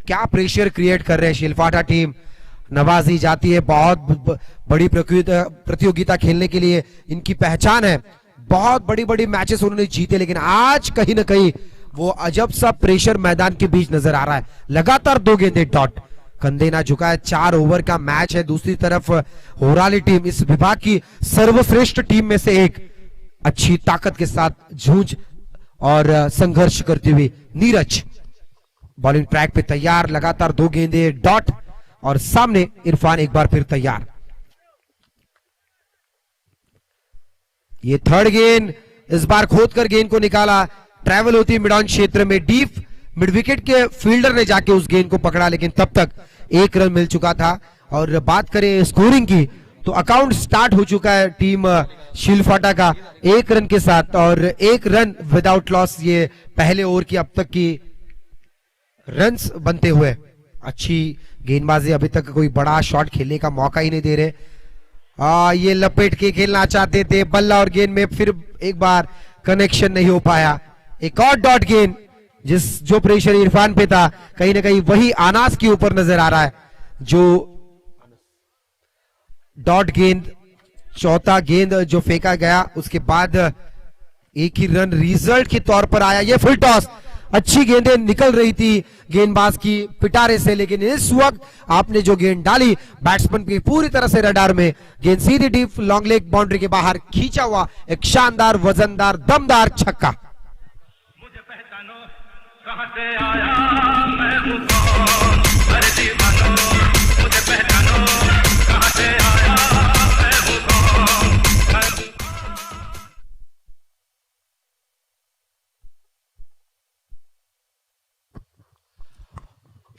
क्या pressure create कर रहे हैं शिलफाटा टीम। नवाजी जाती है, बहुत बड़ी प्रतियोगिता खेलने के लिए इनकी पहचान है, बहुत बड़ी बड़ी मैचेस उन्होंने जीते, लेकिन आज कहीं ना कहीं वो अजब सा प्रेशर मैदान के बीच नजर आ रहा है। लगातार 2 गेंदें डॉट, कंधे ना झुका है, 4 ओवर का मैच है। दूसरी तरफ होराली टीम इस विभाग की सर्वश्रेष्ठ टीम में से एक, अच्छी ताकत के साथ जूझ और संघर्ष करती हुई नीरज बॉलिंग ट्रैक पे तैयार, लगातार 2 गेंदे डॉट और सामने इरफान एक बार फिर तैयार। ये थर्ड गेंद, इस बार खोदकर गेंद को निकाला, ट्रैवल होती है मिड ऑन क्षेत्र में, डीप मिड विकेट के फील्डर ने जाके उस गेंद को पकड़ा, लेकिन तब तक 1 रन मिल चुका था। और बात करें स्कोरिंग की तो अकाउंट स्टार्ट हो चुका है टीम शिलफाटा का 1 रन के साथ, और 1 रन विदाउट लॉस ये पहले ओवर की अब तक की रन्स बनते हुए। अच्छी गेंदबाजी, अभी तक कोई बड़ा शॉट खेलने का मौका ही नहीं दे रहे। ये लपेट के खेलना चाहते थे, बल्ला और गेंद में फिर एक बार कनेक्शन नहीं हो पाया। एक और डॉट गेंद, जो प्रेशर इरफान पे था कहीं ना कहीं वही अनास के ऊपर नजर आ रहा है। जो डॉट गेंद, चौथा गेंद जो फेंका गया, उसके बाद एक ही रन रिजल्ट के तौर पर आया। ये फुल टॉस, अच्छी गेंदें निकल रही थी गेंदबाज की पिटारे से, लेकिन इस वक्त आपने जो गेंद डाली बैट्समैन की पूरी तरह से रडार में, गेंद सीधी डीप लॉन्ग लेग बाउंड्री के बाहर खींचा हुआ एक शानदार वजनदार दमदार छक्का। मुझे पहचानो कहां से आया मैं हूं कौन, अरे दीवानो मुझे पहचानो कहां से आया मैं हूं कौन।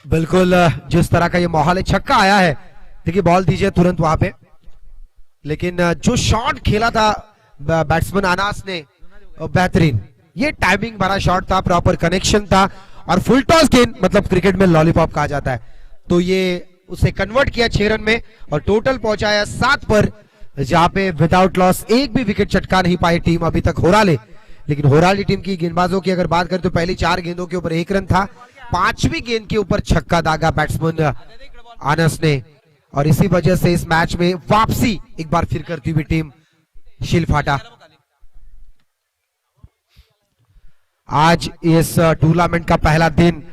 बिल्कुल जिस तरह का ये माहौल है, छक्का आया है, देखिए बॉल दीजिए तुरंत वहां पे, लेकिन जो शॉट खेला था बैट्समैन अनास ने बेहतरीन, ये टाइमिंग भरा शॉट था, प्रॉपर कनेक्शन था, और फुल टॉस गेंद मतलब क्रिकेट में लॉलीपॉप कहा जाता है, तो ये उसे कन्वर्ट किया 6 रन में और टोटल पहुंचाया 7 पर, जहां पे विदाउट लॉस एक भी विकेट चटका नहीं पाई टीम अभी तक होराले। लेकिन होराली टीम की गेंदबाजों की अगर बात करें तो पहली 4 गेंदों के ऊपर 1 रन था, 5वीं गेंद के ऊपर छक्का दागा बैट्समैन अनस ने, और इसी वजह से इस मैच में वापसी एक बार फिर करती हुई टीम शिलफाटा। आज इस टूर्नामेंट का पहला दिन,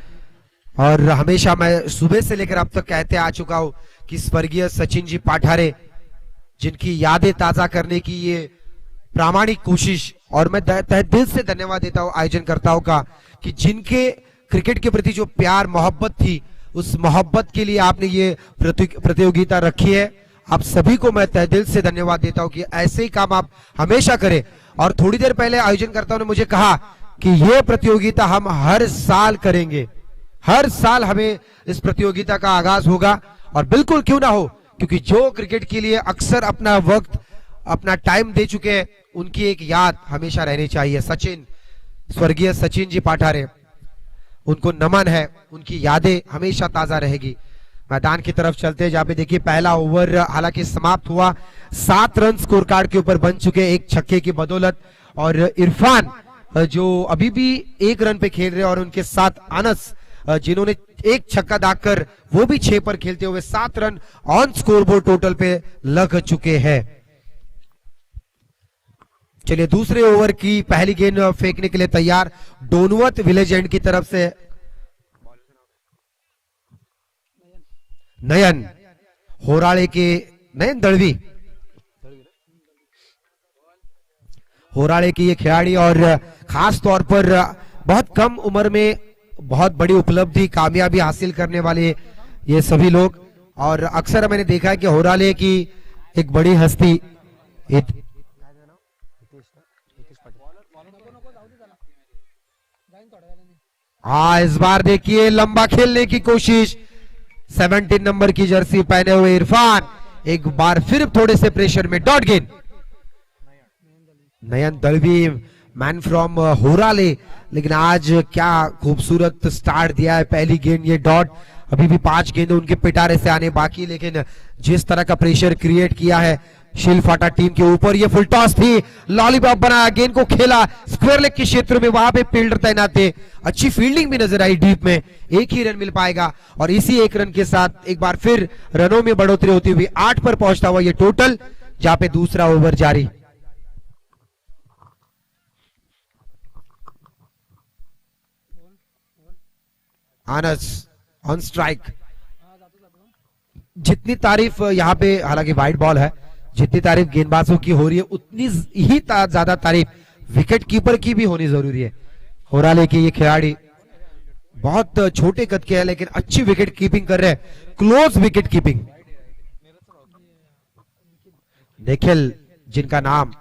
और हमेशा मैं सुबह से लेकर अब तक कहते आ चुका हूं कि स्वर्गीय सचिन जी पाठारे, जिनकी यादें ताजा करने की ये प्रामाणिक कोशिश, और मैं तहे दिल से धन्यवाद देता हूं आयोजनकर्ताओं का कि जिनके क्रिकेट के प्रति जो प्यार मोहब्बत थी, उस मोहब्बत के लिए आपने ये प्रतियोगिता रखी है। आप सभी को मैं तहे दिल से धन्यवाद देता हूं कि ऐसे ही काम आप हमेशा करें। और थोड़ी देर पहले आयोजनकर्ताओं ने मुझे कहा कि ये प्रतियोगिता हम हर साल करेंगे, हर साल हमें इस प्रतियोगिता का आगाज होगा, और बिल्कुल क्यों ना हो, क्योंकि जो क्रिकेट के लिए अक्सर अपना वक्त अपना टाइम दे चुके हैं, उनकी एक याद हमेशा रहनी चाहिए। सचिन, स्वर्गीय सचिन जी पाठारे, उनको नमन है, उनकी यादें हमेशा ताजा रहेगी। मैदान की तरफ चलते हैं, जहां पे देखिए पहला ओवर हालांकि समाप्त हुआ, 7 रन स्कोर कार्ड के ऊपर बन चुके एक छक्के की बदौलत, और इरफान जो अभी भी 1 रन पे खेल रहे हैं, और उनके साथ अनस जिन्होंने एक छक्का दागकर वो भी 6 पर खेलते हुए 7 रन ऑन स्कोरबोर्ड टोटल पे लग चुके हैं। चलिए दूसरे ओवर की पहली गेंद फेंकने के लिए तैयार डोनवत विलेज एंड की तरफ से नयन, होराले के नयन दड़वी, होराले की ये खिलाड़ी, और खास तौर पर बहुत कम उम्र में बहुत बड़ी उपलब्धि कामयाबी हासिल करने वाले ये सभी लोग। और अक्सर मैंने देखा है कि होराले की एक बड़ी हस्ती इस बार देखिए लंबा खेलने की कोशिश, 17 नंबर की जर्सी पहने हुए इरफान एक बार फिर थोड़े से प्रेशर में डॉट गेंद। नयन दलवी मैन फ्रॉम होराले, लेकिन आज क्या खूबसूरत स्टार्ट दिया है, पहली गेंद ये डॉट, अभी भी 5 गेंदें उनके पिटारे से आने बाकी, लेकिन जिस तरह का प्रेशर क्रिएट किया है शिलफाटा टीम के ऊपर। ये फुल टॉस थी, लॉलीपॉप बनाया, गेंद को खेला स्क्वायर लेग के क्षेत्र में, वहां पे फील्डर तैनात थे, अच्छी फील्डिंग भी नजर आई डीप में, एक ही रन मिल पाएगा और इसी एक रन के साथ एक बार फिर रनों में बढ़ोतरी होती हुई 8 पर पहुंचता हुआ ये टोटल, जहां पे दूसरा ओवर जारी। आनस ऑन स्ट्राइक। जितनी तारीफ यहां पे, हालांकि वाइड बॉल है, जितनी तारीफ गेंदबाजों की हो रही है उतनी ही ज्यादा तारीफ विकेट कीपर की भी होनी जरूरी है। होराले के ये खिलाड़ी बहुत छोटे कद के हैं लेकिन अच्छी विकेट कीपिंग कर रहे हैं, क्लोज विकेट कीपिंग। निखिल जिनका नाम,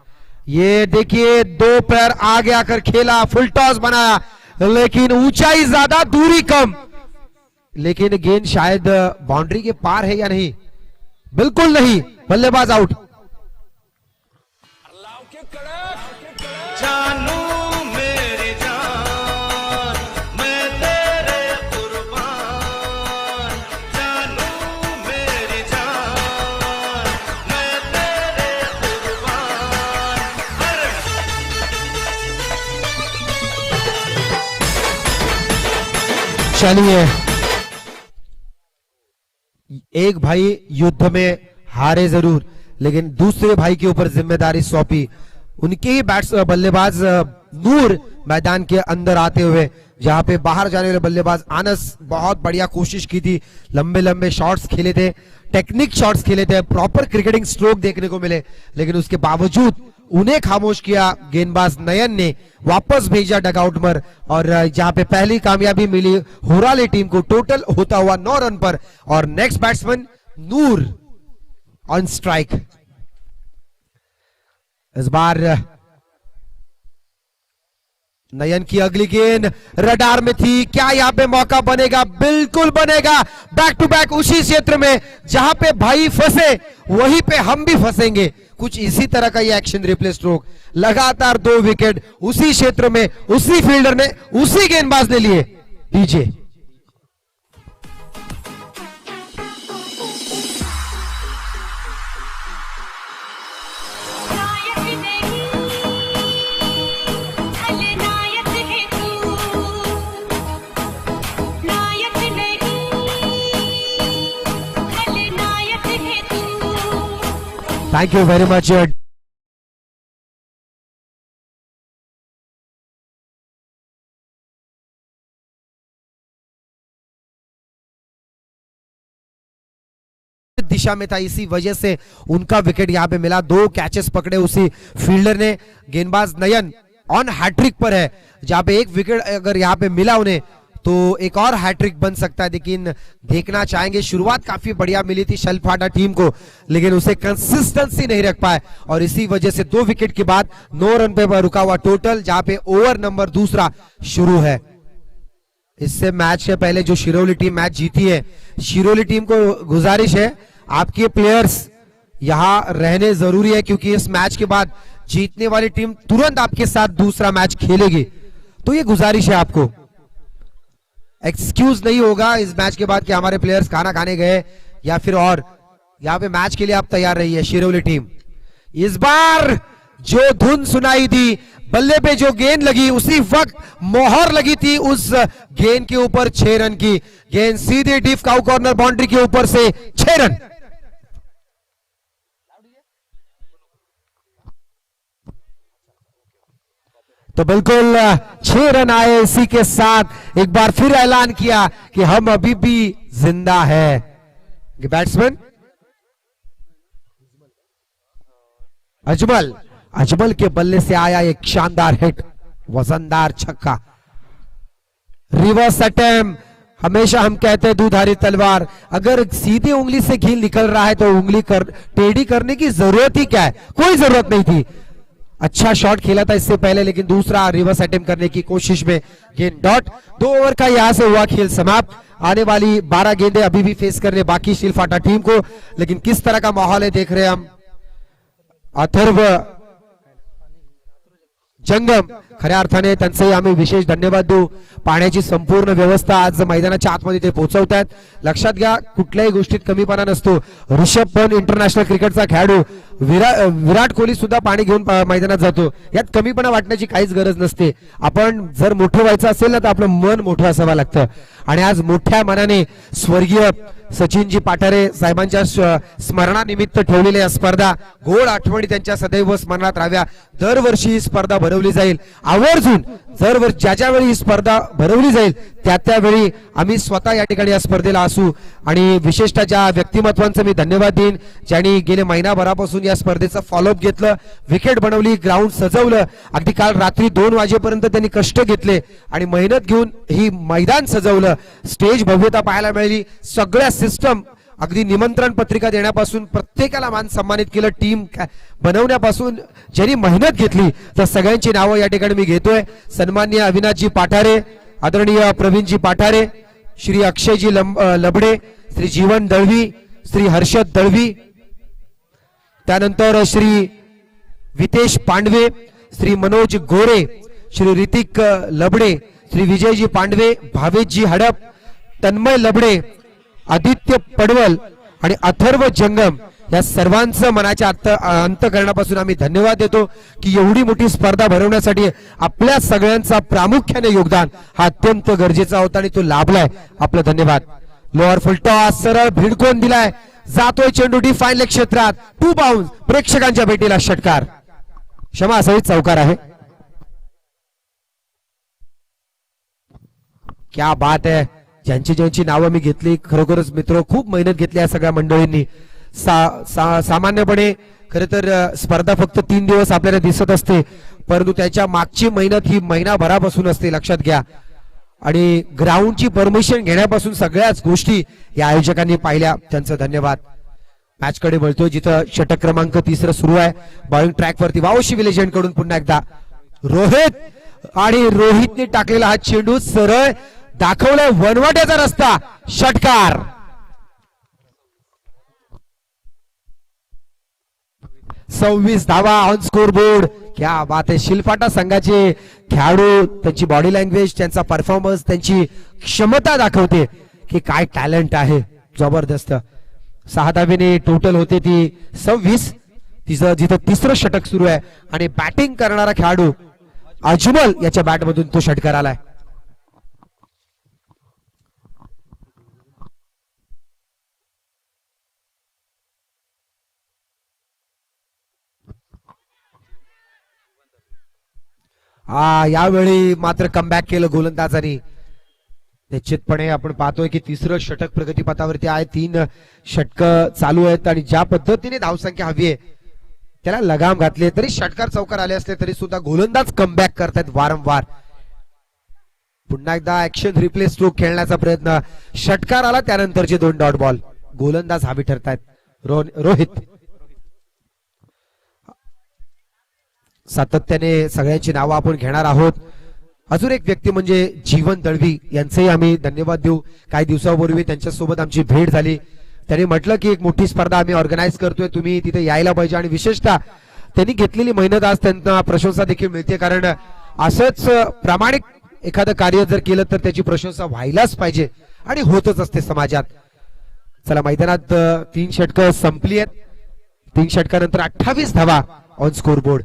ये देखिए 2 पैर आगे आकर खेला, फुल टॉस बनाया लेकिन ऊंचाई ज्यादा दूरी कम, लेकिन गेंद शायद बाउंड्री के पार है या नहीं, बिल्कुल नहीं, बल्लेबाज आउट। जानू मेरी जान मैं तेरे कुर्बान, जानू मेरी जान मैं तेरे कुर्बान। चलिए, एक भाई युद्ध में हारे जरूर लेकिन दूसरे भाई के ऊपर जिम्मेदारी सौंपी, उनके ही बल्लेबाज नूर मैदान के अंदर आते हुए, जहां पे बाहर जाने वाले बल्लेबाज आनस बहुत बढ़िया कोशिश की थी, लंबे लंबे शॉट्स खेले थे, टेक्निक शॉट्स खेले थे, प्रॉपर क्रिकेटिंग स्ट्रोक देखने को मिले, लेकिन उसके बावजूद उन्हें खामोश किया गेंदबाज नयन ने, वापस भेजा डगआउट पर, और जहां पे पहली कामयाबी मिली होराले टीम को, टोटल होता हुआ 9 रन पर। और next batsman Noor on strike. इस बार नयन की अगली गेंद रडार में थी, क्या यहां पे मौका बनेगा? बिल्कुल बनेगा, बैक टू बैक उसी क्षेत्र में जहां पे भाई फंसे वहीं पे हम भी फंसेंगे, कुछ इसी तरह का ये एक्शन रिप्ले स्ट्रोक, लगातार 2 विकेट उसी क्षेत्र में, उसी फील्डर ने, उसी गेंदबाज ने लिए। DJ thank you very much. दिशा में था, इसी वजह से उनका विकेट यहां पे मिला, 2 कैचेस पकड़े उसी फील्डर ने। गेंदबाज नयन ऑन हैट्रिक पर है, जहां पे एक विकेट अगर यहां पे मिला उन्हें तो एक और हैट्रिक बन सकता है, लेकिन देखना चाहेंगे, शुरुआत काफी बढ़िया मिली थी शिलफाटा टीम को लेकिन उसे कंसिस्टेंसी नहीं रख पाए और इसी वजह से 2 विकेट के बाद 9 रन पे रुका हुआ टोटल, जहां पे ओवर नंबर दूसरा शुरू है। इससे मैच से पहले जो शिरोली टीम मैच जीती है, शिरोली टीम को गुजारिश है आपके प्लेयर्स यहां रहने जरूरी है, क्योंकि इस मैच के बाद जीतने वाली टीम तुरंत आपके साथ दूसरा मैच खेलेगी, तो ये गुजारिश है आपको, एक्सक्यूज नहीं होगा इस मैच के बाद कि हमारे प्लेयर्स खाना खाने गए या फिर और, यहां पे मैच के लिए आप तैयार रहिए शिरोली टीम। इस बार जो धुन सुनाई दी, बल्ले पे जो गेंद लगी उसी वक्त मोहर लगी थी उस गेंद के ऊपर, 6 रन की गेंद सीधे डीप काउ कॉर्नर बाउंड्री के ऊपर से 6 रन। तो बिल्कुल 6 रन आए, इसी के साथ एक बार फिर ऐलान किया कि हम अभी भी जिंदा है। बैट्समैन अजमल, अजमल के बल्ले से आया एक शानदार हिट, वजनदार छक्का, रिवर्स अटेम्प्ट। हमेशा हम कहते हैं दुधारी तलवार, अगर सीधे उंगली से घी निकल रहा है तो उंगली टेढ़ी करने की जरूरत ही क्या है, कोई जरूरत नहीं थी। अच्छा शॉट खेला था इससे पहले, लेकिन दूसरा रिवर्स अटेम्प्ट करने की कोशिश में गेंद डॉट। 2 ओवर का यहां से हुआ खेल समाप्त। आने वाली 12 गेंदें अभी भी फेस करने बाकी शिलफाटा टीम को, लेकिन किस तरह का माहौल है देख रहे हैं हम। अथर्व जंगम खऱ्या अर्थाने त्यांचंही आम्ही विशेष धन्यवाद देऊ. पाण्याची संपूर्ण व्यवस्था आज मैदानाच्या आतमध्ये ते पोहोचवतात. लक्षात घ्या, कुठल्याही गोष्टीत कमीपणा नसतो. ऋषभ पंत इंटरनॅशनल क्रिकेटचा खेळाडू, विराट कोहली सुद्धा पाणी घेऊन मैदानात जातो. यात कमीपणा वाटण्याची काहीच गरज नसते. आपण जर मोठं व्हायचं असेल ना तर आपलं मन मोठं असावं लागतं. आणि आज मोठ्या मनाने स्वर्गीय सचिनजी पाठारे साहेबांच्या स्मरणानिमित्त ठेवलेल्या स्पर्धा, गोड आठवणी त्यांच्या सदैव स्मरणात राहाव्या. दरवर्षी ही स्पर्धा भरवली जाईल आवर्जून. ज्या वेळी ही स्पर्धा भरवली जाईल त्यावेळी आम्ही स्वतः या ठिकाणी या स्पर्धेला असू. आणि विशेषतः ज्या व्यक्तिमत्वांचं मी धन्यवाद देईन, ज्यांनी गेले महिनाभरापासून या स्पर्धेचं फॉलोअप घेतलं, विकेट बनवली, ग्राउंड सजवलं. अगदी काल रात्री 2 वाजेपर्यंत त्यांनी कष्ट घेतले आणि मेहनत घेऊन ही मैदान सजवलं. स्टेज भव्यता पाहायला मिळाली. सगळ्या सिस्टम, अगदी निमंत्रण पत्रिका देण्यापासून प्रत्येकाला मान सन्मानित केलं. टीम बनवण्यापासून ज्यांनी मेहनत घेतली त्या सगळ्यांची नावं या ठिकाणी मी घेतोय. सन्माननीय अविनाशजी पाठारे, आदरणीय प्रवीणजी पाठारे, श्री अक्षयजी लबडे, श्री जीवन दळवी, श्री हर्षद दळवी, त्यानंतर श्री वितेश पांडवे, श्री मनोज गोरे, श्री ऋतिक लबडे, श्री विजयजी पांडवे, भावेशजी हडप, तन्मय लबडे, आदित्य पडवल आणि अथर्व जंगम, या सर्वांचं मनाच्या अंतःकरणापासून आम्ही धन्यवाद देतो की एवढी मोठी स्पर्धा भरवण्यासाठी आपल्या सगळ्यांचा प्रामुख्याने योगदान हा अत्यंत गरजेचा होता आणि तो लाभलाय. आपलं धन्यवाद. लोअर फुलटॉस सरळ भिडकून दिलाय, जातोय चेंडू डी फाईन लेग क्षेत्रात, 2 बाउन्स, प्रेक्षकांच्या भेटीला षटकार. क्षमा असावी, चौकार आहे. क्या बात आहे. ज्यांची नावं मी घेतली, खरोखरच मित्र खूप मेहनत घेतली या सगळ्या मंडळींनी. सामान्यपणे खरं तर स्पर्धा फक्त 3 दिवस आपल्याला दिसत असते, परंतु त्याच्या मागची मेहनत ही महिनाभरापासून असते, लक्षात घ्या. आणि ग्राउंडची परमिशन घेण्यापासून सगळ्याच गोष्टी या आयोजकांनी पाहिल्या, त्यांचं धन्यवाद. मॅच कडे वळतोय, जिथं षटक क्रमांक 3 सुरू आहे. बॉलिंग ट्रॅक वरती वावशी विलेजन कडून पुन्हा एकदा रोहित, आणि रोहितने टाकलेला हा चेंडू सरळ दाखवलाय वनवाट्याचा रस्ता, षटकार. सव्वीस धावा ऑन स्कोर बोर्ड. क्या बात आहे. शिलफाटा संघाचे खेळाडू, त्यांची बॉडी लँग्वेज, त्यांचा परफॉर्मन्स, त्यांची क्षमता दाखवते की काय टॅलेंट आहे. जबरदस्त. 6 धावेने टोटल होते ती 26. जिथं 3रं षटक सुरू आहे आणि बॅटिंग करणारा खेळाडू अजमल याच्या बॅटमधून तो षटकार आलाय. यावेळी मात्र कमबॅक केलं गोलंदाजांनी. निश्चितपणे आपण पाहतोय की 3रं षटक प्रगतीपथावरती आहे. 3 षटक चालू आहेत आणि ज्या पद्धतीने धावसंख्या हवी आहे त्याला लगाम घातली. तरी षटकार चौकार आले असले तरी सुद्धा गोलंदाज कमबॅक करतायत वारंवार. पुन्हा एकदा ऍक्शन रिप्ले स्ट्रोक खेळण्याचा प्रयत्न, षटकार आला, त्यानंतरचे 2 डॉट बॉल. गोलंदाज हवी ठरतायत. रोहित सातत्याने सगळ्यांची नावं आपण घेणार आहोत. अजून एक व्यक्ती म्हणजे जीवन दळवी, यांचेही आम्ही धन्यवाद देऊ. काही दिवसापूर्वी त्यांच्यासोबत आमची भेट झाली. त्यांनी म्हटलं की एक मोठी स्पर्धा आम्ही ऑर्गनाईज करतोय, तुम्ही तिथे यायला पाहिजे. आणि विशेषतः त्यांनी घेतलेली मेहनत आज त्यांना प्रशंसा देखील मिळते, कारण असंच प्रामाणिक एखादं कार्य जर केलं तर त्याची प्रशंसा व्हायलाच पाहिजे आणि होतच असते समाजात. चला, मैदानात 3 षटकं संपली आहेत. 3 षटकानंतर 28 धावा ऑन स्कोर बोर्ड.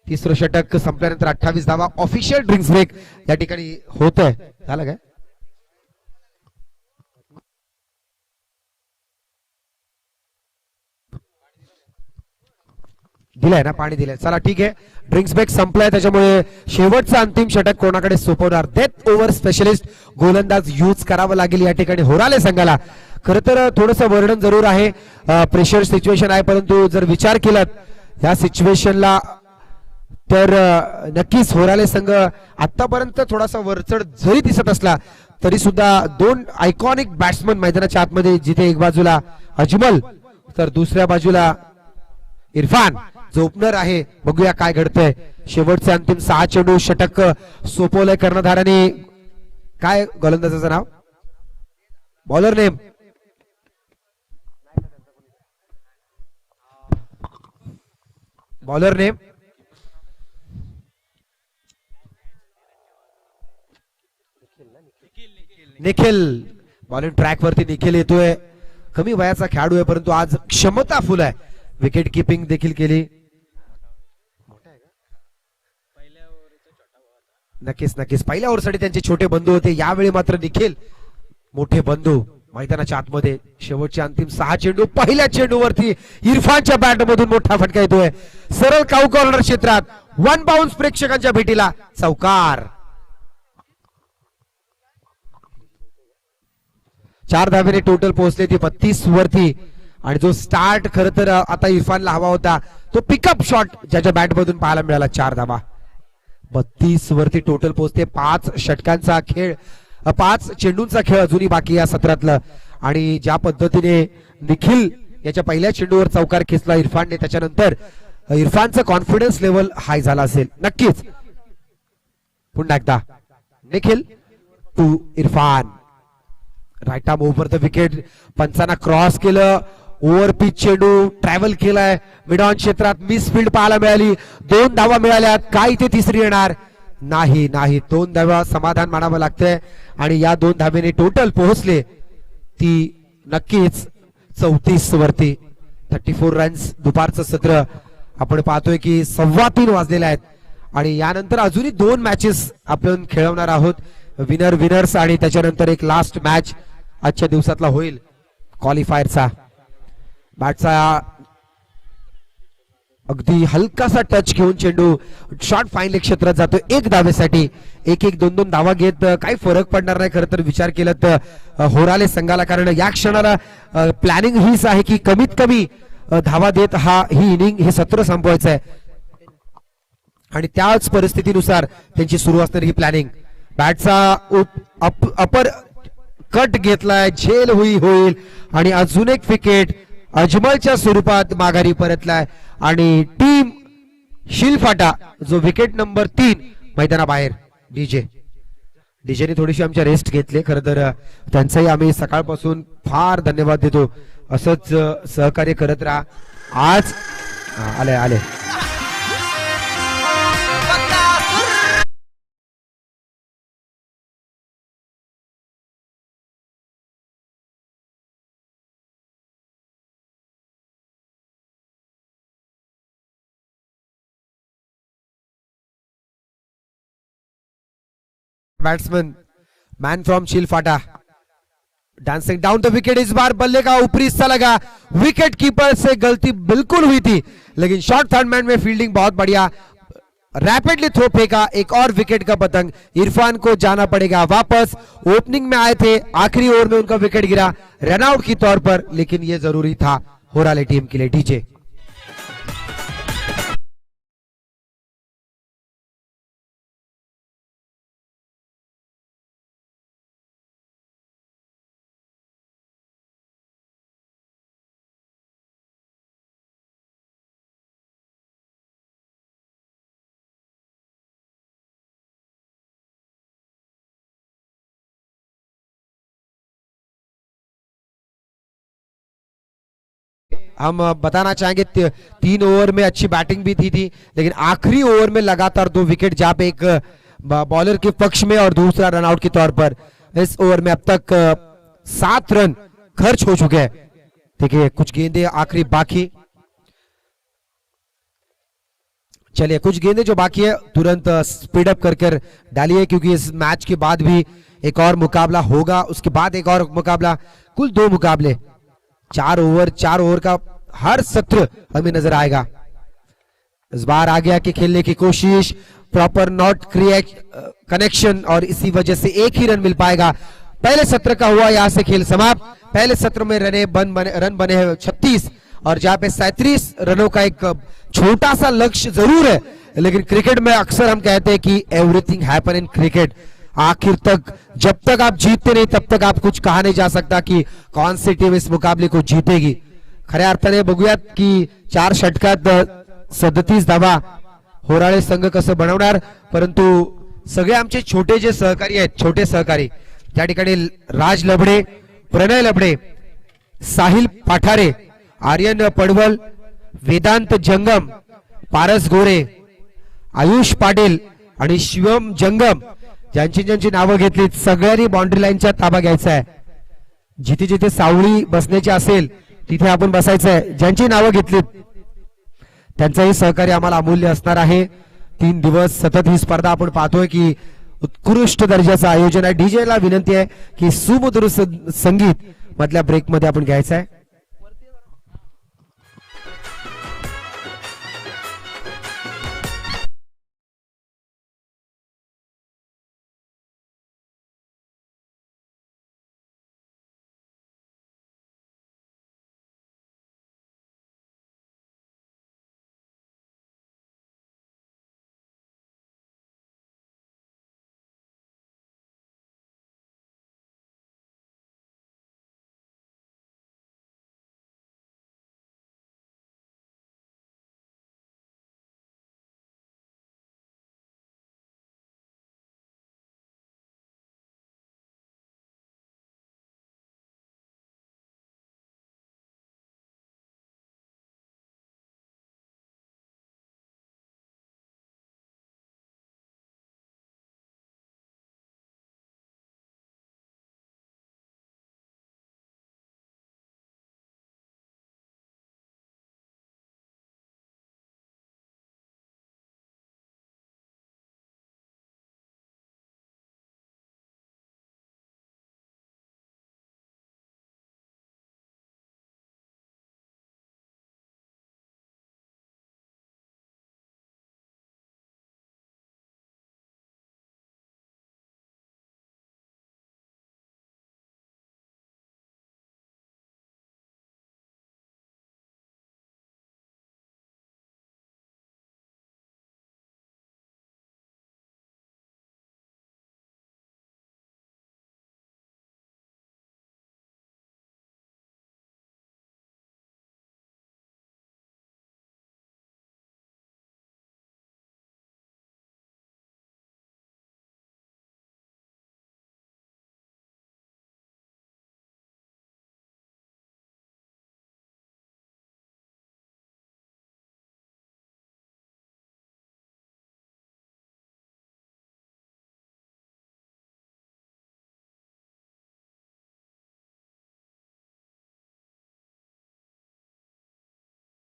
3रं षटक संपल्यानंतर 28 धावा. ऑफिशियल ड्रिंक्स ब्रेक या ठिकाणी होत आहे. झालं काय? दिलंय ना, पाणी दिलंय. चला ठीक आहे, ड्रिंक्स ब्रेक संपलाय, त्याच्यामुळे शेवटचं अंतिम षटक कोणाकडे सोपवणार. डेथ ओव्हर स्पेशलिस्ट गोलंदाज यूज करावं लागेल या ठिकाणी होराले संघाला. खरं तर थोडंसं वर्णन जरूर आहे, प्रेशर सिच्युएशन आहे, परंतु जर विचार केलात या सिच्युएशनला तर नक्कीच होराले संघ आतापर्यंत थोडासा वरचढ जरी दिसत असला तरी सुद्धा 2 आयकॉनिक बॅट्समन मैदानाच्या आतमध्ये, जिथे एक बाजूला अजमल तर दुसऱ्या बाजूला इरफान जो ओपनर आहे. बघूया काय घडतंय. शेवटचे अंतिम 6 चेंडू षटक सोपवलंय कर्णधाराने. काय गोलंदाजाचं नाव, bowler name? Bowler name Nikhil bowling track वरती निखिल येतोय. कमी वयाचा खेळाडू आहे परंतु आज क्षमता फुल आहे. विकेट किपिंग देखील केली. नक्कीच नक्कीच पहिल्या ओव्हरसाठी त्यांचे छोटे बंधू होते. यावेळी मात्र निखिल मोठे बंधू मैदानाच्या आतमध्ये. शेवटचे अंतिम 6 चेंडू. पहिल्या चेंडूवरती इरफानच्या बॅट मधून मोठा फटका येतोय. सरळ काऊ कॉर्नर क्षेत्रात 1 बाउन्स प्रेक्षकांच्या भेटीला चौकार. 4 धावेने टोटल पोहोचले ती 32 वरती. आणि जो स्टार्ट खर तर आता इरफानला हवा होता तो पिकअप शॉट ज्याच्या बॅट मधून पाहायला मिळाला. 4 धावा. 32 वरती टोटल पोहोचते. 5 षटकांचा खेळ 5 चेंडूंचा खेळ अजूनही बाकी या सत्रातलं. आणि ज्या पद्धतीने निखिल याच्या पहिल्या चेंडूवर चौकार खेचला इरफानने त्याच्यानंतर इरफानचं कॉन्फिडन्स लेवल हाय झाला असेल. नक्कीच पुन्हा एकदा Nikhil to Irfan. Right arm over the wicket. पंचांना क्रॉस केलं. ओव्हर पिच चेंडू ट्रॅव्हल केलाय. मिड ऑन क्षेत्रात मिसफिल्ड पाहायला मिळाली. 2 धावा मिळाल्यात. काय इथे तिसरी येणार नाही. 2 धावा समाधान मानावं लागतंय. आणि या 2 धावेने टोटल पोहोचले ती नक्कीच 34 वरती. 34 रन्स. दुपारचं सत्र आपण पाहतोय की 3:15 वाजलेले आहेत. आणि यानंतर अजूनही 2 मॅचेस आपण खेळवणार आहोत. विनर्स आणि त्याच्यानंतर एक लास्ट मॅच आजच्या दिवसातला होईल क्वालिफायरचा. बॅटचा अगदी हलकासा टच घेऊन चेंडू शॉर्ट फाईन लेग क्षेत्रात जातो 1 धावेसाठी. 1-1 2-2 धावा घेत काही फरक पडणार नाही खरं तर विचार केला तर होराले संघाला. कारण या क्षणाला प्लॅनिंग हीच आहे की कमीत कमी धावा देत ही इनिंग हे सत्र संपवायचं आहे. आणि त्याच परिस्थितीनुसार त्यांची सुरू असणारी ही प्लॅनिंग. बॅटचा अपर कट घेतलाय. झेल होईल आणि अजून एक विकेट अजमलच्या स्वरूपात माघारी परतलाय. आणि टीम शिलफाटा जो विकेट नंबर 3 मैदानाबाहेर. डीजेने थोडीशी आमच्या रेस्ट घेतली. खरं तर त्यांचाही आम्ही सकाळपासून फार धन्यवाद देतो. असंच सहकार्य करत राहा. आज आले batsman man from Shilphata dancing down the wicket. इस बार बल्ले का ऊपरी हिस्सा लगा. विकेट कीपर से गलती बिल्कुल हुई थी लेकिन शॉर्ट थर्ड मैन में फील्डिंग बहुत बढ़िया. रैपिडली थ्रो फेंका. एक और विकेट का पतंग. इरफान को जाना पड़ेगा वापस. ओपनिंग में आए थे. आखिरी ओवर में उनका विकेट गिरा रनआउट की तौर पर. लेकिन यह जरूरी था होराले टीम के लिए. डीजे हम बताना चाहेंगे 3 ओवर में अच्छी बैटिंग भी थी लेकिन आखिरी ओवर में लगातार 2 विकेट जहां पे एक बॉलर के पक्ष में और दूसरा रनआउट के तौर पर. इस ओवर में अब तक 7 रन खर्च हो चुके हैं. देखिए कुछ गेंदे आखिरी बाकी. चलिए कुछ गेंदे जो बाकी है तुरंत स्पीड अप कर डालिए क्योंकि इस मैच के बाद भी एक और मुकाबला होगा. उसके बाद एक और मुकाबला. कुल 2 मुकाबले. 4 ओवर का हर सत्र हमें नजर आएगा. इस बार आगे आके खेलने की कोशिश. प्रॉपर नॉट क्रिएट कनेक्शन और इसी वजह से 1 ही रन मिल पाएगा. पहले सत्र का हुआ यहां से खेल समाप्त. पहले सत्र में रन बने हैं 36 और जहां पे 37 रनों का एक छोटा सा लक्ष्य जरूर है. लेकिन क्रिकेट में अक्सर हम कहते हैं कि एवरीथिंग हैपन इन क्रिकेट. आखिर तक जब तक आप जीतते नहीं तब तक आप कुछ कहा नहीं जा सकता कि कौन सी टीम इस मुकाबले को जीतेगी. खऱ्या अर्थाने बघूयात की 4 षटकात 37 धावा होराळे संघ कसं बनवणार. परंतु सगळे आमचे छोटे जे सहकारी आहेत छोटे सहकारी त्या ठिकाणी राज लबडे, प्रणय लबडे, साहिल पाठारे, आर्यन पडवल, वेदांत जंगम, पारस गोरे, आयुष पाटील आणि शिवम जंगम ज्यांची ज्यांची नावं घेतलीत सगळ्यांनी बाउंड्री लाईनच्या ताबा घ्यायचा आहे. जिथे जिथे सावळी बसण्याची असेल तिथे आपण बसायचं आहे. ज्यांची नावं घेतलीत त्यांचंही सहकार्य आम्हाला अमूल्य असणार आहे. 3 दिवस सतत ही स्पर्धा आपण पाहतोय की उत्कृष्ट दर्जाचं आयोजन आहे. डीजे ला विनंती आहे की सुमधुर संगीत मधल्या ब्रेक मध्ये आपण घ्यायचं आहे.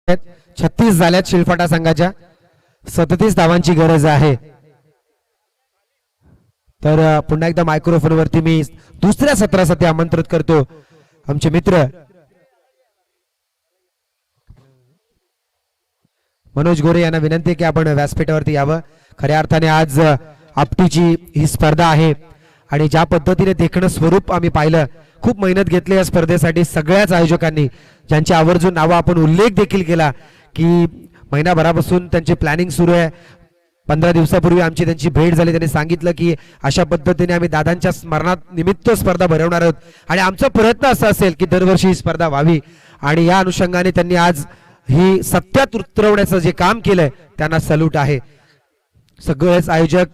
आहेत 36 झाल्यात शिलफाटा संघाच्या 37 धावांची गरज आहे. तर पुन्हा एकदा मायक्रोफोन वरती मी दुसऱ्या सत्रासाठी आमंत्रित करतो आमचे मित्र मनोज गोरे यांना विनंती आहे की आपण व्यासपीठावरती यावं. खऱ्या अर्थाने आज आपटीची ही स्पर्धा आहे आणि ज्या पद्धतीने देखणं स्वरूप आम्ही पाहिलं, खूप मेहनत घेतली या स्पर्धेसाठी सगळ्याच आयोजकांनी, ज्यांची आवर्जून नावं आपण उल्लेख देखील केला की महिनाभरापासून त्यांची प्लॅनिंग सुरू आहे. 15 दिवसापूर्वी आमची त्यांची भेट झाली. त्यांनी सांगितलं की अशा पद्धतीने आम्ही दादांच्या स्मरणात निमित्त स्पर्धा भरवणार आहोत आणि आमचा प्रयत्न असा असेल की दरवर्षी ही स्पर्धा व्हावी. आणि या अनुषंगाने त्यांनी आज ही सत्यात उतरवण्याचं जे काम केलंय त्यांना सल्यूट आहे. सगळेच आयोजक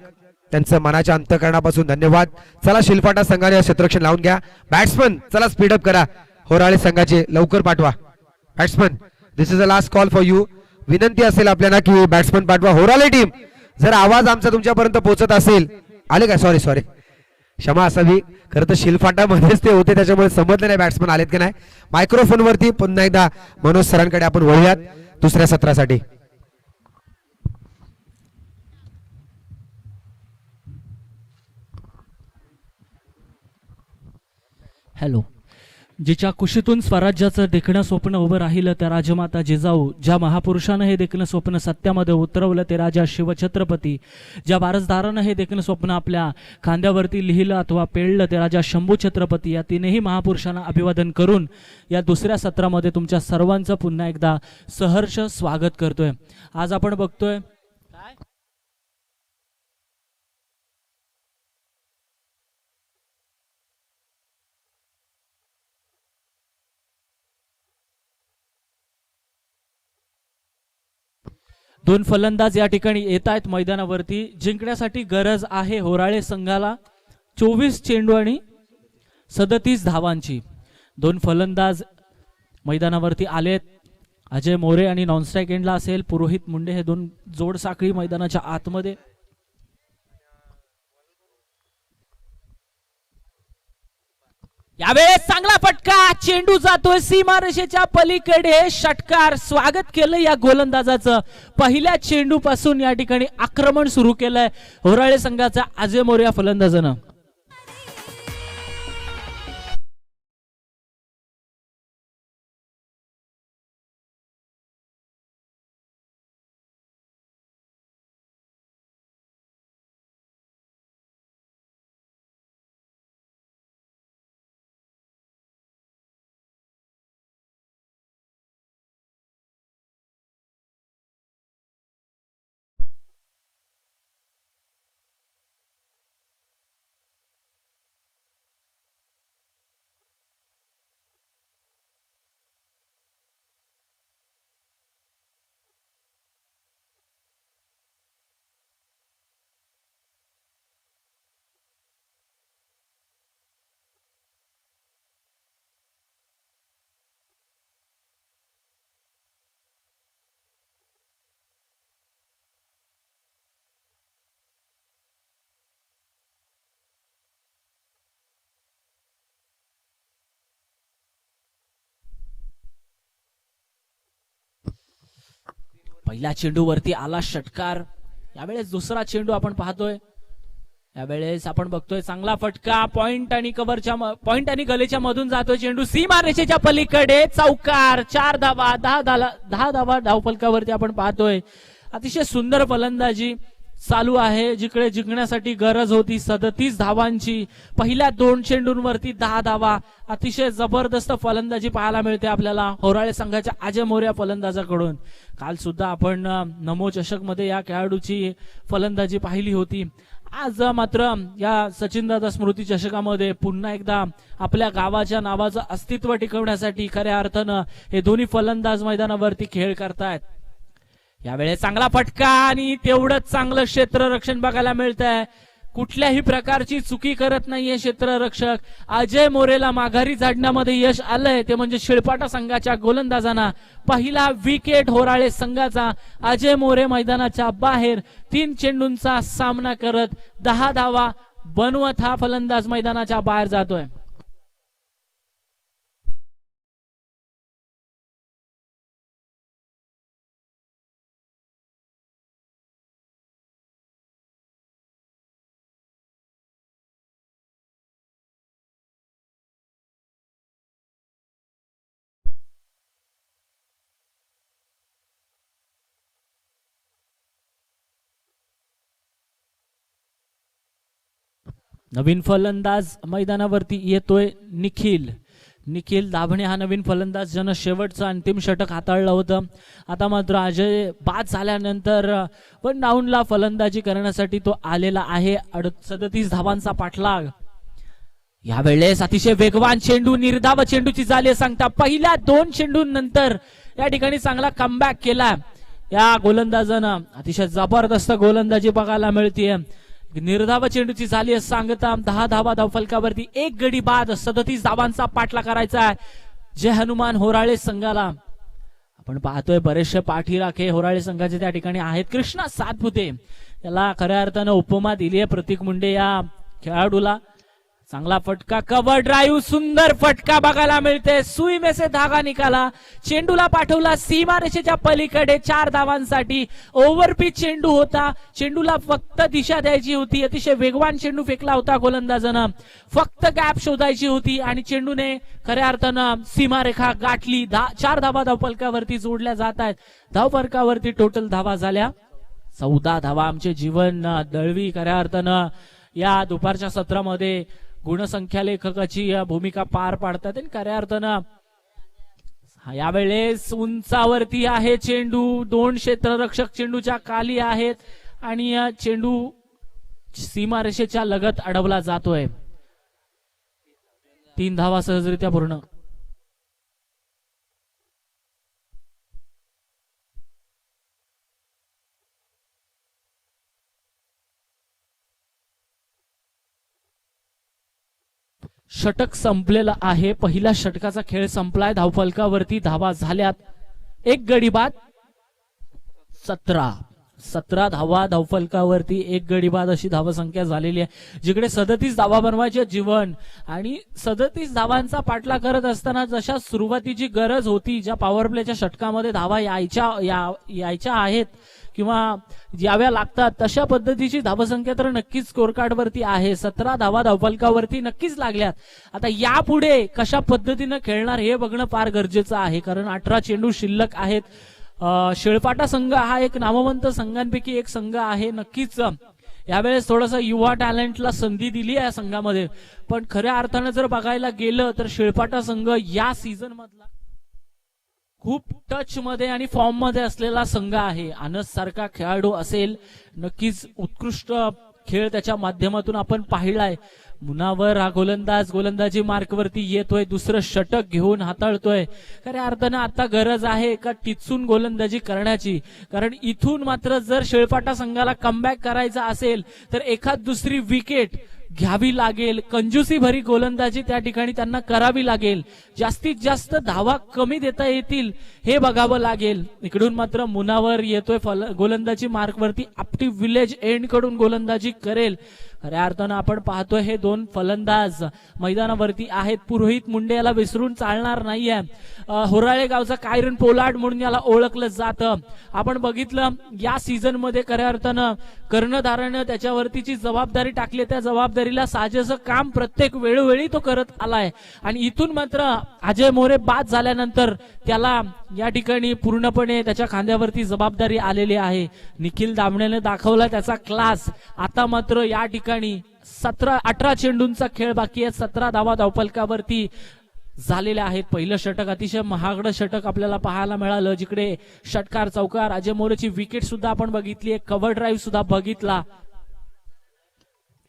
त्यांचं मनाच्या अंतःकरणापासून धन्यवाद. चला शिलफाटा संघाने क्षेत्ररक्षण लावून घ्या. बॅट्समन चला स्पीडअप करा. होराळे संघाचे लवकर पाठवा. Batsman this is a last call for you. विनंती असेल आपल्याला की बॅट्समन पाठवा. होराळे टीम जर आवाज आमचा तुमच्यापर्यंत पोहोचत असेल, आले का? सॉरी क्षमा असावी. खरं तर शिलफाटामध्येच ते होते त्याच्यामुळे समजलं नाही बॅट्समन आलेत की नाही. मायक्रोफोन वरती पुन्हा एकदा मनोज सरांकडे आपण वळूयात दुसऱ्या सत्रासाठी. हॅलो. जिच्या कुशीतून स्वराज्याचं देखणं स्वप्न उभं राहिलं त्या राजमाता जिजाऊ, ज्या महापुरुषानं हे देखणं स्वप्न सत्यामध्ये उतरवलं ते राजा शिवछत्रपती, ज्या वारसदारानं हे देखणं स्वप्न आपल्या खांद्यावरती लिहिलं अथवा पेळलं ते राजा शंभू छत्रपती, या तीनही महापुरुषांना अभिवादन करून या दुसऱ्या सत्रामध्ये तुमच्या सर्वांचं पुन्हा एकदा सहर्ष स्वागत करतोय. आज आपण बघतोय दोन फलंदाज या ठिकाणी येत आहेत मैदानावरती. जिंकण्यासाठी गरज आहे होराळे संघाला 24 चेंडू आणि 37 धावांची. दोन फलंदाज मैदानावरती आलेत. अजय मोरे आणि नॉनस्ट्राईक एंडला असेल पुरोहित मुंडे, हे दोन जोड साखळी मैदानाच्या आतमध्ये. यावेळेस चांगला फटका, चेंडू जातोय सीमारेषेच्या पलीकडे. षटकार. स्वागत केलं या गोलंदाजाचं. पहिल्या चेंडू पासून या ठिकाणी आक्रमण सुरू केलंय होराळे संघाचा अजय मोरे या फलंदाजानं. पहिल्या चेंडूवरती आला षटकार. यावेळेस दुसरा चेंडू आपण पाहतोय. यावेळेस आपण बघतोय चांगला फटका. पॉइंट आणि पॉइंट आणि गलेच्या मधून जातोय चेंडू सीमारेषेच्या पलीकडे. चौकार. 4 धावा. 10 धावा धावफलकावरती आपण पाहतोय. अतिशय सुंदर फलंदाजी चालू आहे. जिकडे जिंकण्यासाठी गरज होती 37 धावांची. पहिल्या 2 चेंडूंवरती 10 धावा. अतिशय जबरदस्त फलंदाजी पाहायला मिळते आपल्याला होराळे संघाच्या अजय मोरे या फलंदाजाकडून. काल सुद्धा आपण नमो चषक मध्ये या खेळाडूची फलंदाजी पाहिली होती. आज मात्र या सचिनदादा स्मृती चषकामध्ये पुन्हा एकदा आपल्या गावाच्या नावाचं अस्तित्व टिकवण्यासाठी खऱ्या अर्थानं हे दोन्ही फलंदाज मैदानावरती खेळ करतायत. यावेळेस चांगला फटका आणि तेवढंच चांगलं क्षेत्ररक्षण बघायला मिळतंय. कुठल्याही प्रकारची चुकी करत नाहीये क्षेत्ररक्षक. अजय मोरेला माघारी झाडण्यामध्ये यश आलंय ते म्हणजे शिळपाटा संघाच्या गोलंदाजांना. पहिला विकेट होराळे संघाचा. अजय मोरे मैदानाच्या बाहेर 3 चेंडूंचा सामना करत 10 धावा बनवत हा फलंदाज मैदानाच्या बाहेर जातोय. नवीन फलंदाज मैदानावरती येतोय निखिल दाभणे हा नवीन फलंदाज ज्यानं शेवटचं अंतिम षटक हाताळलं होतं. आता मात्र अजय बाद झाल्यानंतर पण डाऊनला फलंदाजी करण्यासाठी तो आलेला आहे. 37 धावांचा पाठलाग. यावेळेस अतिशय वेगवान चेंडू, निर्धाव चेंडूची झाली सांगता. पहिल्या 2 चेंडूंनंतर या ठिकाणी चांगला कमबॅक केला या गोलंदाजानं. अतिशय जबरदस्त गोलंदाजी बघायला मिळतीये. निर्धाव चेंडूची झाली सांगता 10 धावा धावफलकावरती. 1 गडी बाद. 37 धावांचा पाठला करायचा आहे जय हनुमान होराळे संघाला. आपण पाहतोय बरेचसे पाठीराखे होराळे संघाचे त्या ठिकाणी आहेत. कृष्णा सातपुते याला खऱ्या अर्थानं उपमा दिली आहे प्रतीक मुंडे या खेळाडूला. चांगला फटका, कव्हर ड्राईव्ह, सुंदर फटका बघायला मिळते. सुई में से धागा निकाला. चेंडूला पाठवला सीमारेषेच्या पलीकडे 4 धावांसाठी. ओव्हरपिच चेंडू होता. चेंडूला फक्त दिशा द्यायची होती. अतिशय वेगवान चेंडू फेकला होता गोलंदाजानं. फक्त गॅप शोधायची होती आणि चेंडूने खऱ्या अर्थानं सीमारेखा गाठली. 4 धावा धावफलकावरती जोडल्या जात आहेत. धावफलकावरती टोटल धावा झाल्या 14 धावा. आमचे जीवन दळवी खऱ्या अर्थानं या दुपारच्या सत्रामध्ये गुणसंख्या लेखकाची भूमिका पार पाडतात. आणि खऱ्या अर्थानं यावेळेस उंचावरती आहे चेंडू. 2 क्षेत्ररक्षक चेंडूच्या खाली आहेत आणि चेंडू सीमारेषेच्या लगत अडवला जातोय. 3 धावा सहजरित्या पूर्ण. षटक संपलेला आहे. पहिल्या षटकाचा खेळ संपलाय. धावफलकावरती धावा झाल्यात. 1 गडी बाद. 17 धावा धावफलकावरती, 1 गडी बाद अशी धावसंख्या झालेली आहे. जिकडे 37 धावा बनवायचे जीवन आणि 37 धावांचा पाठलाग करत असताना जशा सुरुवातीची गरज होती, ज्या पॉवर प्लेच्या षटकामध्ये धावा यायच्या आहेत किंवा याव्या लागतात, तशा पद्धतीची धावसंख्या तर नक्कीच स्कोर कार्ड वरती आहे. 17 धावा धावफलकावरती नक्कीच लागल्यात. आता यापुढे कशा पद्धतीनं खेळणार हे बघणं फार गरजेचं आहे, कारण 18 चेंडू शिल्लक आहेत. शेळपाटा संघ हा एक नामवंत संघांपैकी एक संघ आहे. नक्कीच यावेळेस थोडंसं युवा टॅलेंटला संधी दिली आहे संघामध्ये, पण खऱ्या अर्थानं जर बघायला गेलं तर शेळपाटा संघ या सीझन मधला खूप टच मध्ये आणि फॉर्म मध्ये असलेला संघ आहे. अनस सारखा खेळाडू असेल, नक्कीच उत्कृष्ट खेळ त्याच्या माध्यमातून आपण पाहिलाय. मुनावर हा गोलंदाजी मार्कवरती येतोय, दुसरं षटक घेऊन हाताळतोय. खऱ्या अर्थानं आता गरज आहे का टिचून गोलंदाजी करण्याची, कारण इथून मात्र जर शेळपाटा संघाला कमबॅक करायचा असेल तर एखाद दुसरी विकेट घ्यावी लागेल. कंजूसी भरी गोलंदाजी त्या ठिकाणी त्यांना करावी लागेल. जास्तीत जास्त धावा कमी देता येतील हे बघावं लागेल. इकडून मात्र मुनावर येतोय गोलंदाजी मार्कवरती, आपटी विलेज एंड कडून गोलंदाजी करेल. खऱ्या अर्थानं आपण पाहतोय हे दोन फलंदाज मैदानावरती आहेत. पुरोहित मुंडे याला विसरून चालणार नाहीये. होराळे गावचा कायरन पोलार्ड म्हणून याला ओळखलं जातं. आपण बघितलं या सीझन मध्ये खऱ्या अर्थानं कर्णधारानं त्याच्यावरतीची जबाबदारी टाकली, त्या जबाबदारीला साजेसं काम प्रत्येक वेळोवेळी तो करत आलाय. आणि इथून मात्र अजय मोरे बाद झाल्यानंतर त्याला या ठिकाणी पूर्णपणे त्याच्या खांद्यावरती जबाबदारी आलेली आहे. निखिल दामणेने दाखवला त्याचा क्लास. आता मात्र या ठिकाणी 18 चेंडूंचा खेळ बाकी आहे. 17 धावा धावफलकावरती झालेल्या आहेत. पहिलं षटक अतिशय महागडं षटक आपल्याला पाहायला मिळालं, जिकडे षटकार चौकार अजय मोरेची विकेट सुद्धा आपण बघितली, कव्हर ड्राईव्ह सुद्धा बघितला.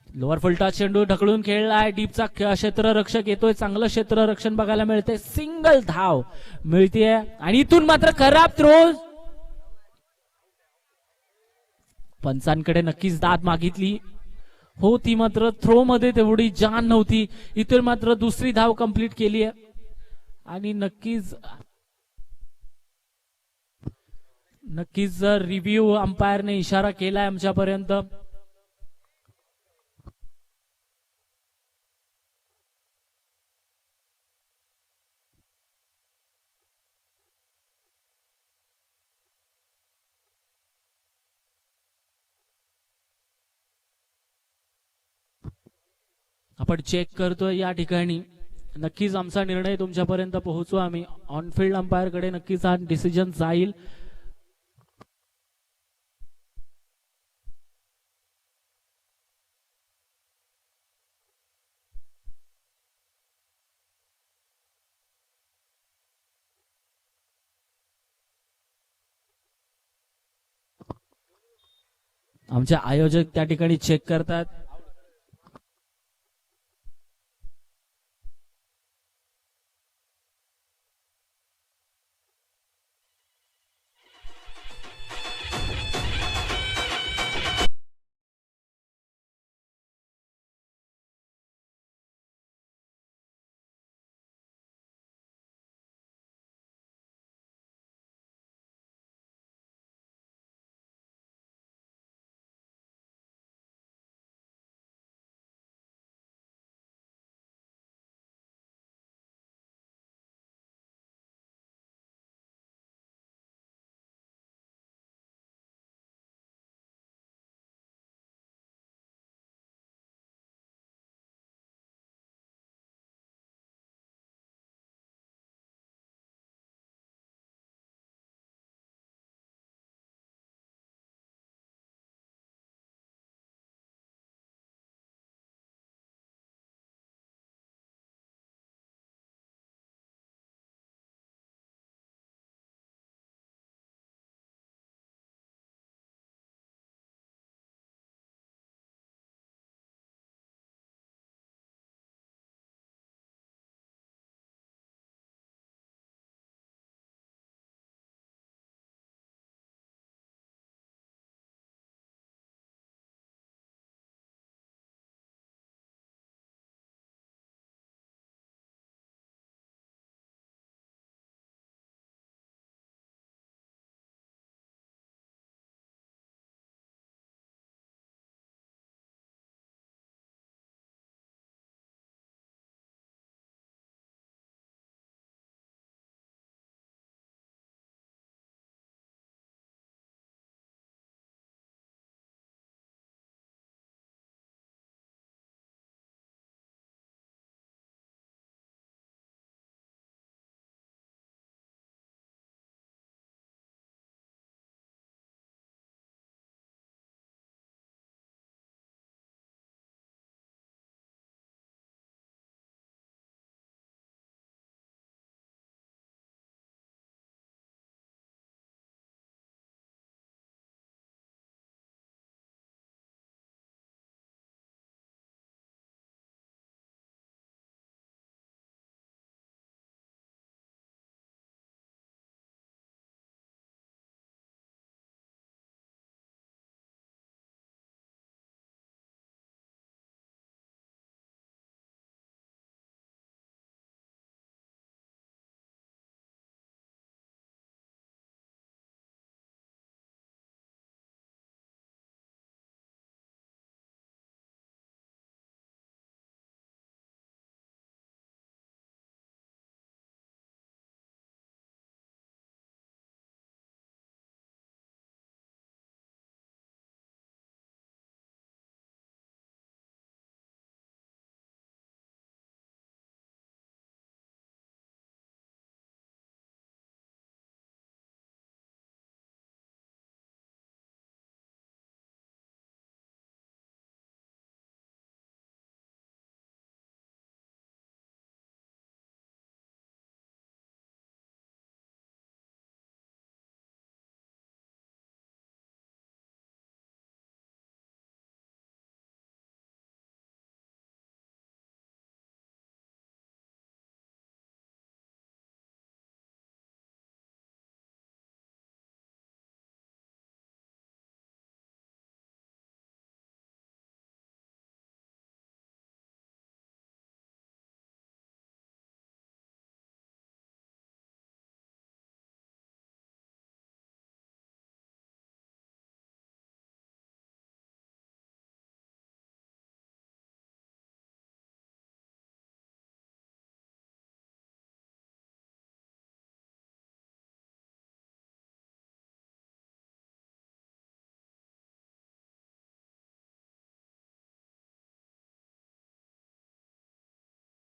लोअर फुलटा चेंडू ढकलून खेळलाय. डीपचा क्षेत्ररक्षक येतोय, चांगलं क्षेत्ररक्षण बघायला मिळते. सिंगल धाव मिळतीये आणि इथून मात्र खराब थ्रो. पंचांकडे नक्कीच दाद मागितली हो, ती मात्र थ्रो मध्ये तेवढी जान नव्हती. इथून मात्र दुसरी धाव कंप्लीट केली आहे आणि नक्कीच रिव्ह्यू अंपायरने इशारा केलाय आमच्यापर्यंत. आपण चेक करतोय या ठिकाणी. नक्कीच आमचा निर्णय तुमच्यापर्यंत पोहोचू आम्ही. ऑनफिल्ड अंपायर कडे नक्कीच हा डिसिजन जाईल. आमचे आयोजक त्या ठिकाणी चेक करतात.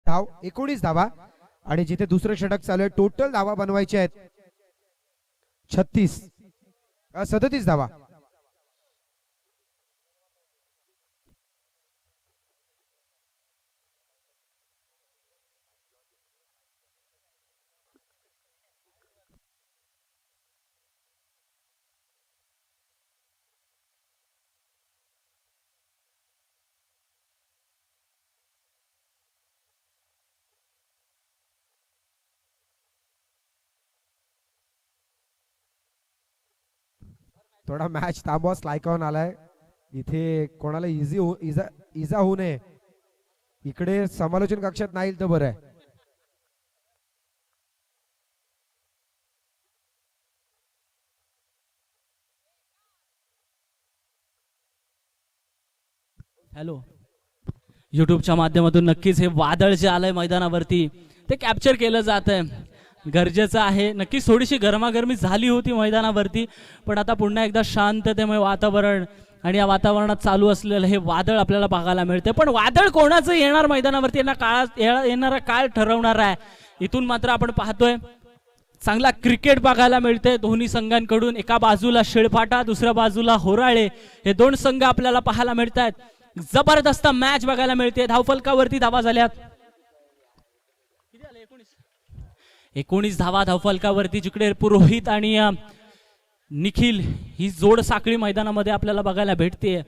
धाव 19 धावा आणि जिथे दुसरं षटक चालू आहे टोटल धावा बनवायचे आहेत 37 धावा. थोडा मॅच थांबवा, स्ट्राईक ऑन आलाय. इथे कोणाला इजा होऊ नये. इकडे समालोचन कक्षात नाही तर बरं आहे. हॅलो, युट्यूबच्या माध्यमातून नक्कीच हे वादळ जे आलंय मैदानावरती ते कॅप्चर केलं जात आहे, गरजेचं आहे. नक्कीच थोडीशी गरमागरमी झाली होती मैदानावरती, पण आता पुन्हा एकदा शांततेमय वातावरण आणि या वातावरणात चालू असलेलं हे वादळ आपल्याला बघायला मिळते. पण वादळ कोणाचं येणार मैदानावरती येणारा काळ ठरवणार आहे. इथून मात्र आपण पाहतोय चांगला क्रिकेट बघायला मिळते दोन्ही संघांकडून. एका बाजूला शिळफाटा, दुसऱ्या बाजूला होराळे, हे दोन संघ आपल्याला पाहायला मिळत आहेत. जबरदस्त मॅच बघायला मिळते. धावफलकावरती धावा झाल्यात 19 धावा धावफलकावरती, जिकडे पुरोहित आणि निखिल ही जोड साखळी मैदानामध्ये आपल्याला बघायला भेटते.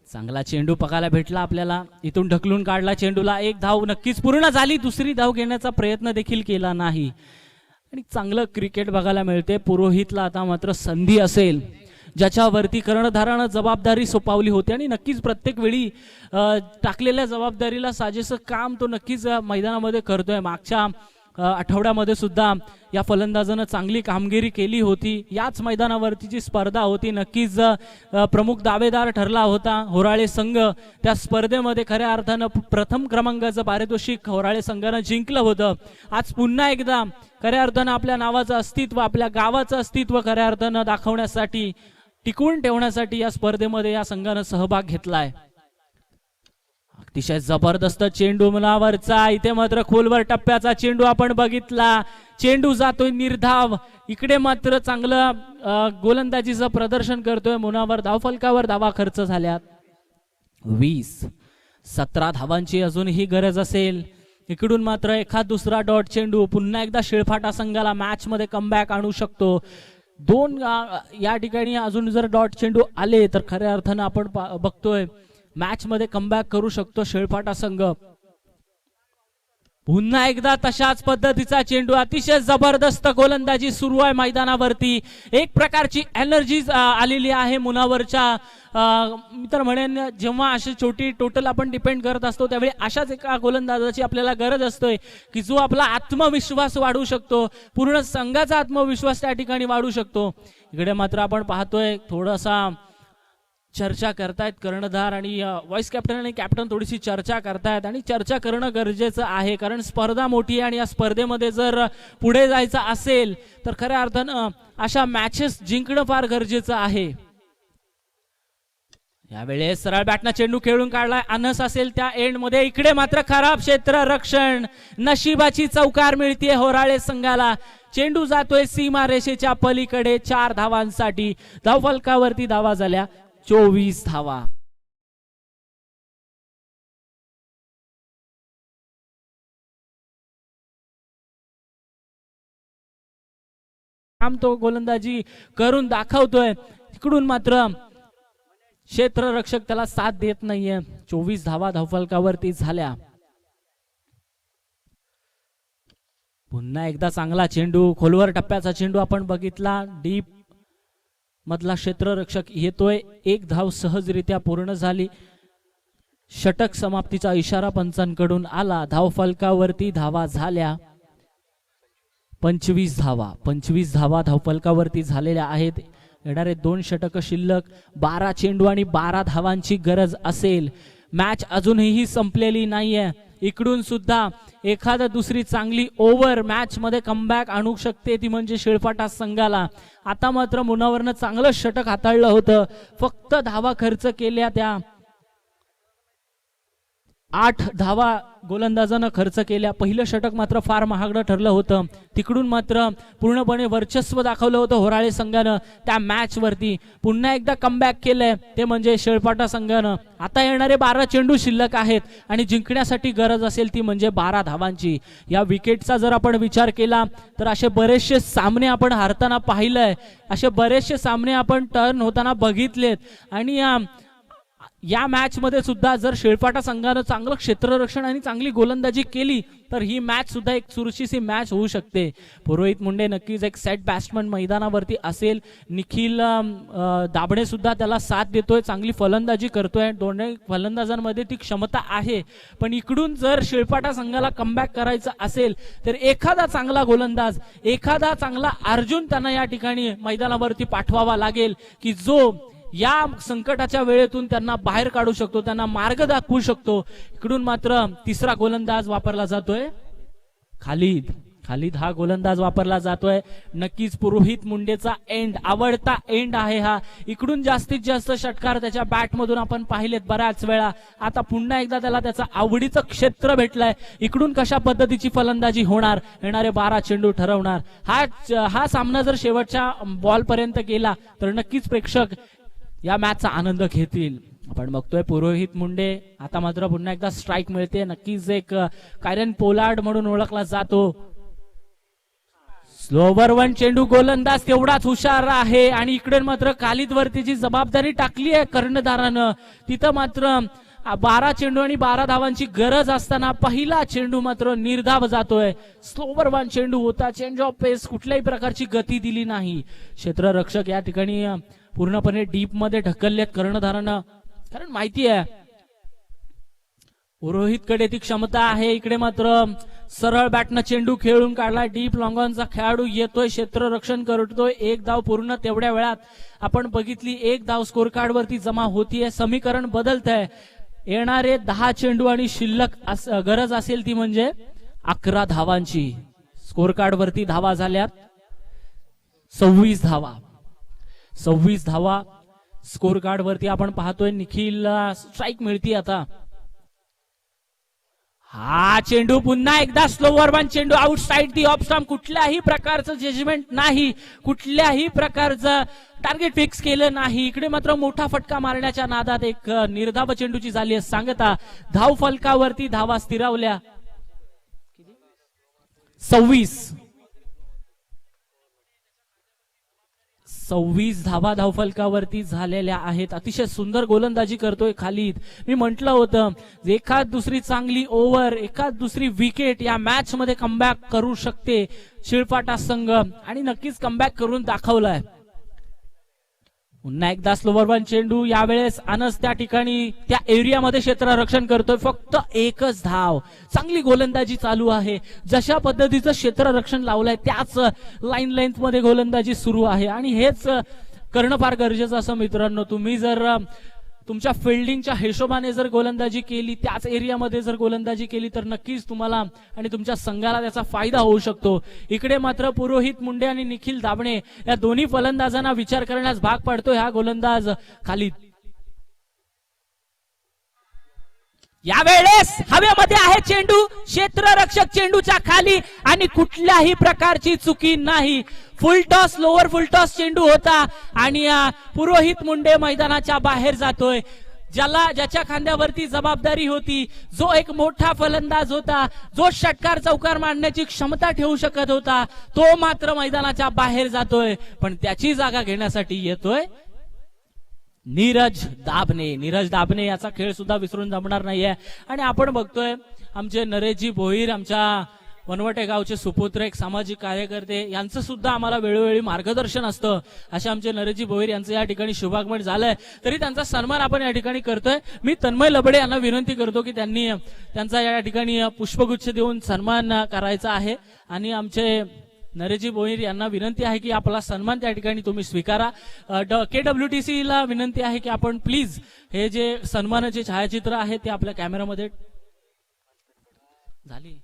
चांगला चेंडू पकायला भेटला आपल्याला. इथून ढकलून काढला चेंडूला. एक धाव नक्कीच पूर्ण झाली. दुसरी धाव घेण्याचा प्रयत्न देखील केला नाही. आणि चांगलं क्रिकेट बघायला मिळते. पुरोहितला आता मात्र संधी असेल ज्याच्यावरती कर्णधारानं जबाबदारी सोपवली होती आणि नक्कीच प्रत्येक वेळी टाकलेल्या जबाबदारीला साजेसं काम तो नक्कीच मैदानामध्ये करतोय. मागच्या आठवड्यामध्ये सुद्धा या फलंदाजानं चांगली कामगिरी केली होती. याच मैदानावरती जी स्पर्धा होती नक्कीच प्रमुख दावेदार ठरला होता होराळे संघ. त्या स्पर्धेमध्ये खऱ्या अर्थानं प्रथम क्रमांकाचं पारितोषिक होराळे संघानं जिंकलं होतं. आज पुन्हा एकदा खऱ्या अर्थानं आपल्या नावाचं अस्तित्व, आपल्या गावाचं अस्तित्व खऱ्या अर्थानं दाखवण्यासाठी, टिकवून ठेवण्यासाठी या स्पर्धेमध्ये या संघानं सहभाग घेतलाय. अतिशय जबरदस्त चेंडू मुलावरचा. इथे मात्र खोलवर टप्प्याचा चेंडू आपण बघितला. चेंडू जातोय निर्धाव. इकडे मात्र चांगलं गोलंदाजीचं प्रदर्शन करतोय मुनावर. धावफलकावर धावा खर्च झाल्यात 20. 17 धावांची अजूनही गरज असेल. इकडून मात्र एखाद दुसरा डॉट चेंडू पुन्हा एकदा शिळफाटा संघाला मॅच मध्ये कमबॅक आणू शकतो. दोन या ठिकाणी अजून जर डॉट चेंडू आले तर खऱ्या अर्थानं आपण बघतोय मॅच मध्ये कमबॅक करू शकतो शिळफाटा संघ. पुन्हा एकदा तशाच पद्धतीचा चेंडू. अतिशय जबरदस्त गोलंदाजी सुरू आहे मैदानावरती. एक प्रकारची एनर्जी आलेली आहे मुनावरच्या. मी तर म्हणेन जेव्हा अशी छोटी टोटल आपण डिपेंड करत असतो त्यावेळी अशाच एका गोलंदाजाची आपल्याला गरज असते की जो आपला आत्मविश्वास वाढवू शकतो, पूर्ण संघाचा आत्मविश्वास त्या ठिकाणी वाढवू शकतो. इकडे मात्र आपण पाहतोय थोडासा चर्चा करतायत कर्णधार आणि व्हाईस कॅप्टन आणि कॅप्टन थोडीशी चर्चा करतायत. आणि चर्चा करणं गरजेचं आहे कारण स्पर्धा मोठी आहे आणि या स्पर्धेमध्ये जर पुढे जायचं असेल तर खऱ्या अर्थानं अशा मॅचेस जिंकणं फार गरजेचं आहे. यावेळेस सरळ बॅटनं चेंडू खेळून काढलाय. अनस असेल त्या एंड मध्ये. इकडे मात्र खराब क्षेत्ररक्षण. नशिबाची चौकार मिळतीये होराळे संघाला. चेंडू जातोय सीमा रेषेच्या पलीकडे 4 धावांसाठी. धावफलकावरती धावा झाल्या 24 धावा. काम तो गोलंदाजी करून दाखवतोय. तिकडून मात्र क्षेत्ररक्षक त्याला साथ देत नाहीये. 24 धावा धावफलकावरती झाल्या. पुन्हा एकदा चांगला चेंडू, खोलवर टप्प्याचा चेंडू आपण बघितला. डीप मधला क्षेत्ररक्षक येतोय. 1 धाव सहजरित्या पूर्ण झाली. षटक समाप्तीचा इशारा पंचांकडून आला. धावफलकावरती धावा झाल्या 25 धावा. 25 धावा धावफलकावरती झालेल्या आहेत. येणारे 2 षटक शिल्लक. 12 चेंडू आणि 12 धावांची गरज असेल. मॅच अजूनही संपलेली नाहीये. इकडून सुद्धा एखादा दुसरी चांगली ओव्हर मॅच मध्ये कमबॅक आणू शकते ती म्हणजे शिळपाटा संघाला. आता मात्र मुनावरनं चांगलं षटक हाताळलं होतं. फक्त धावा खर्च केल्या त्या 8 धावा गोलंदाजानं खर्च केल्या. पहिलं षटक मात्र फार महागडं ठरलं होतं. तिकडून मात्र पूर्णपणे वर्चस्व दाखवलं होतं होराळे संघानं त्या मॅच वरती. पुन्हा एकदा कमबॅक केलंय ते म्हणजे शिळपाटा संघानं. आता येणारे 12 चेंडू शिल्लक आहेत आणि जिंकण्यासाठी गरज असेल ती म्हणजे 12 धावांची. या विकेटचा जर आपण विचार केला तर असे बरेचसे सामने आपण हारताना पाहिलंय, असे बरेचसे सामने आपण टर्न होताना बघितलेत आणि या मॅच मध्ये सुद्धा जर शिळपाटा संघानं चांगलं क्षेत्ररक्षण आणि चांगली गोलंदाजी केली तर ही मॅच सुद्धा एक चुरशीची मॅच होऊ शकते. पुरोहित मुंडे नक्कीच एक सेट बॅट्समन मैदानावरती असेल. निखिल दाभडे सुद्धा त्याला साथ देतोय, चांगली फलंदाजी करतोय. दोन्ही फलंदाजांमध्ये ती क्षमता आहे. पण इकडून जर शिळपाटा संघाला कमबॅक करायचं असेल तर एखादा चांगला गोलंदाज, एखादा चांगला अर्जुन त्यांना या ठिकाणी मैदानावरती पाठवावा लागेल की जो या संकटाच्या वेळेतून त्यांना बाहेर काढू शकतो, त्यांना मार्ग दाखवू शकतो. इकडून मात्र तिसरा गोलंदाज वापरला जातोय खालिद हा गोलंदाज वापरला जातोय. नक्कीच पुरोहित मुंडेचा एंड, आवडता एंड आहे हा. इकडून जास्तीत जास्त षटकार त्याच्या बॅट मधून आपण पाहिलेत बऱ्याच वेळा. आता पुन्हा एकदा त्याला त्याचं आवडीचं क्षेत्र भेटलंय. इकडून कशा पद्धतीची फलंदाजी होणार, येणारे 12 चेंडू ठरवणार. हा सामना जर शेवटच्या बॉल पर्यंत गेला तर नक्कीच प्रेक्षक या मॅचचा आनंद घेतील. आपण बघतोय पुरोहित मुंडे आता मात्र पुन्हा एकदा स्ट्राईक मिळते. नक्कीच एक कायरन पोलार्ड म्हणून ओळखला जातो. स्लोवर वन चेंडू, गोलंदाज तेवढाच हुशार आहे आणि इकडे मात्र खालिद वरती जी जबाबदारी टाकली आहे कर्णधारानं, तिथं मात्र 12 चेंडू आणि 12 धावांची गरज असताना पहिला चेंडू मात्र निर्धाव जातोय. स्लोवर वन चेंडू होता, चेंज ऑफ पेस, कुठल्याही प्रकारची गती दिली नाही. क्षेत्ररक्षक या ठिकाणी पूर्णपणे डीप मध्ये ढकललेत कर्णधारानं, कारण माहिती आहे पुरोहित कडे ती क्षमता आहे. इकडे मात्र सरळ बॅटनं चेंडू खेळून काढला. डीप लॉंगॉनचा खेळाडू येतोय, क्षेत्ररक्षण करतोय. 1 धाव पूर्ण तेवढ्या वेळात आपण बघितली. 1 धाव स्कोर कार्ड वरती जमा होतीये. समीकरण बदलत आहे. येणारे 10 चेंडू आणि शिल्लक गरज असेल ती म्हणजे 11 धावांची. स्कोर कार्ड वरती धावा झाल्यात 26 धावा. 26 धावा स्कोर कार्ड वरती आपण पाहतोय. निखिल स्ट्राईक मिळती आता. हा चेंडू पुन्हा एकदा स्लोवर वन चेंडू, आउटसाइड दी ऑफ स्टंप. कुठल्याही प्रकारचं जजमेंट नाही, कुठल्याही प्रकारचं टार्गेट फिक्स केलं नाही. इकडे मात्र मोठा फटका मारण्याच्या नादात एक निर्धाव चेंडूची झाली आहे सांगता. धाव फलकावरती धावा स्थिरावल्या 26 धावा धावफलकावरती झालेल्या आहेत. अतिशय सुंदर गोलंदाजी करतोय खालिद. मी म्हटलं होतं एखाद दुसरी चांगली ओव्हर, एखाद दुसरी विकेट या मॅच मध्ये कमबॅक करू शकते शिळपाटा संघ आणि नक्कीच कमबॅक करून दाखवलाय. पुन्हा एकदा स्लोवर वन चेंडू. यावेळेस अनस त्या ठिकाणी त्या एरियामध्ये क्षेत्ररक्षण करतोय. फक्त 1च धाव. चांगली गोलंदाजी चालू आहे. जशा पद्धतीचं क्षेत्ररक्षण लावलंय त्याच लाईन लेंथ मध्ये गोलंदाजी सुरू आहे आणि हेच करणं फार गरजेचं असं मित्रांनो. तुम्ही जर तुमच्या फिल्डिंगच्या हिशोबाने जर गोलंदाजी केली, त्याच एरियामध्ये जर गोलंदाजी केली तर नक्कीच तुम्हाला आणि तुमच्या संघाला त्याचा फायदा होऊ शकतो. इकडे मात्र पुरोहित मुंडे आणि निखिल दाभणे या दोन्ही फलंदाजांना विचार करण्यास भाग पडतोय हा गोलंदाज खालिद. यावेळेस हवेमध्ये आहे चेंडू, क्षेत्ररक्षक चेंडूच्या खाली आणि कुठल्याही प्रकारची चुकी नाही. फुल टॉस, लोअर फुल टॉस चेंडू होता आणि पुरोहित मुंडे मैदानाच्या बाहेर जातोय. ज्याच्या खांद्यावरती जबाबदारी होती, जो एक मोठा फलंदाज होता, जो षटकार चौकार मारण्याची क्षमता ठेवू शकत होता, तो मात्र मैदानाच्या बाहेर जातोय. पण त्याची जागा घेण्यासाठी येतोय नीरज दाभणे याचा खेळ सुद्धा विसरून जमणार नाहीये. आणि आपण बघतोय आमचे नरेशजी भोईर, आमच्या वनवटे गावचे सुपुत्र, एक सामाजिक कार्यकर्ते, यांचं सुद्धा आम्हाला वेळोवेळी मार्गदर्शन असतं. असे आमचे नरेशजी भोईर यांचं या ठिकाणी शुभागमन झालंय, तरी त्यांचा सन्मान आपण या ठिकाणी करतोय. मी तन्मय लबडे यांना विनंती करतो की त्यांनी त्यांचा या ठिकाणी पुष्पगुच्छ देऊन सन्मान करायचा आहे. आणि आमचे नरेशजी भोईर यांना विनंती आहे की आपला सन्मान त्या ठिकाणी तुम्ही स्वीकारा. KWTC ला विनंती आहे की आपण प्लीज हे जे सन्मानाचे छायाचित्र आहे ते आपल्या कॅमेरामध्ये झाली.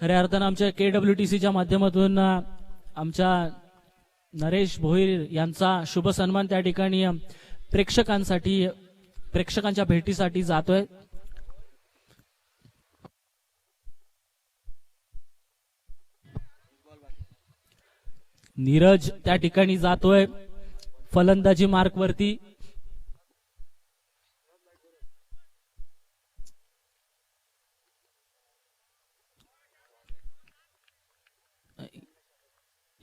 खऱ्या अर्थानं आमच्या KWTCच्या माध्यमातून आमच्या नरेश भोईर यांचा शुभ सन्मान त्या ठिकाणी प्रेक्षकांच्या भेटीसाठी जातोय. नीरज त्या ठिकाणी जातोय फलंदाजी मार्क वरती.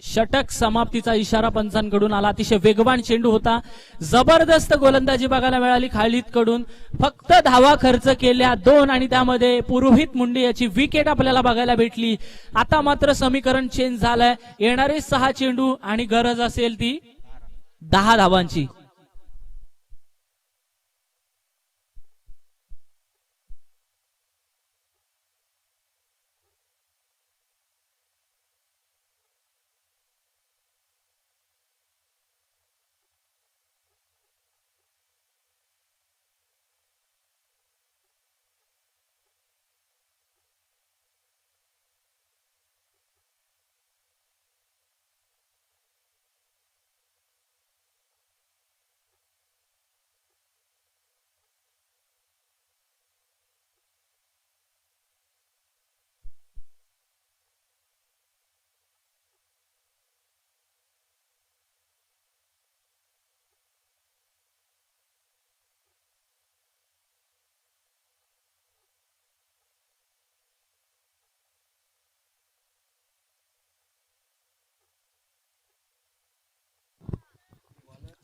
षटक समाप्तीचा इशारा पंचांकडून आला. अतिशय वेगवान चेंडू होता. जबरदस्त गोलंदाजी बघायला मिळाली खालिद कडून. फक्त धावा खर्च केल्या 2 आणि त्यामध्ये पुरोहित मुंडे याची विकेट आपल्याला बघायला भेटली. आता मात्र समीकरण चेंज झालंय. येणारे 6 चेंडू आणि गरज असेल ती 10 धावांची.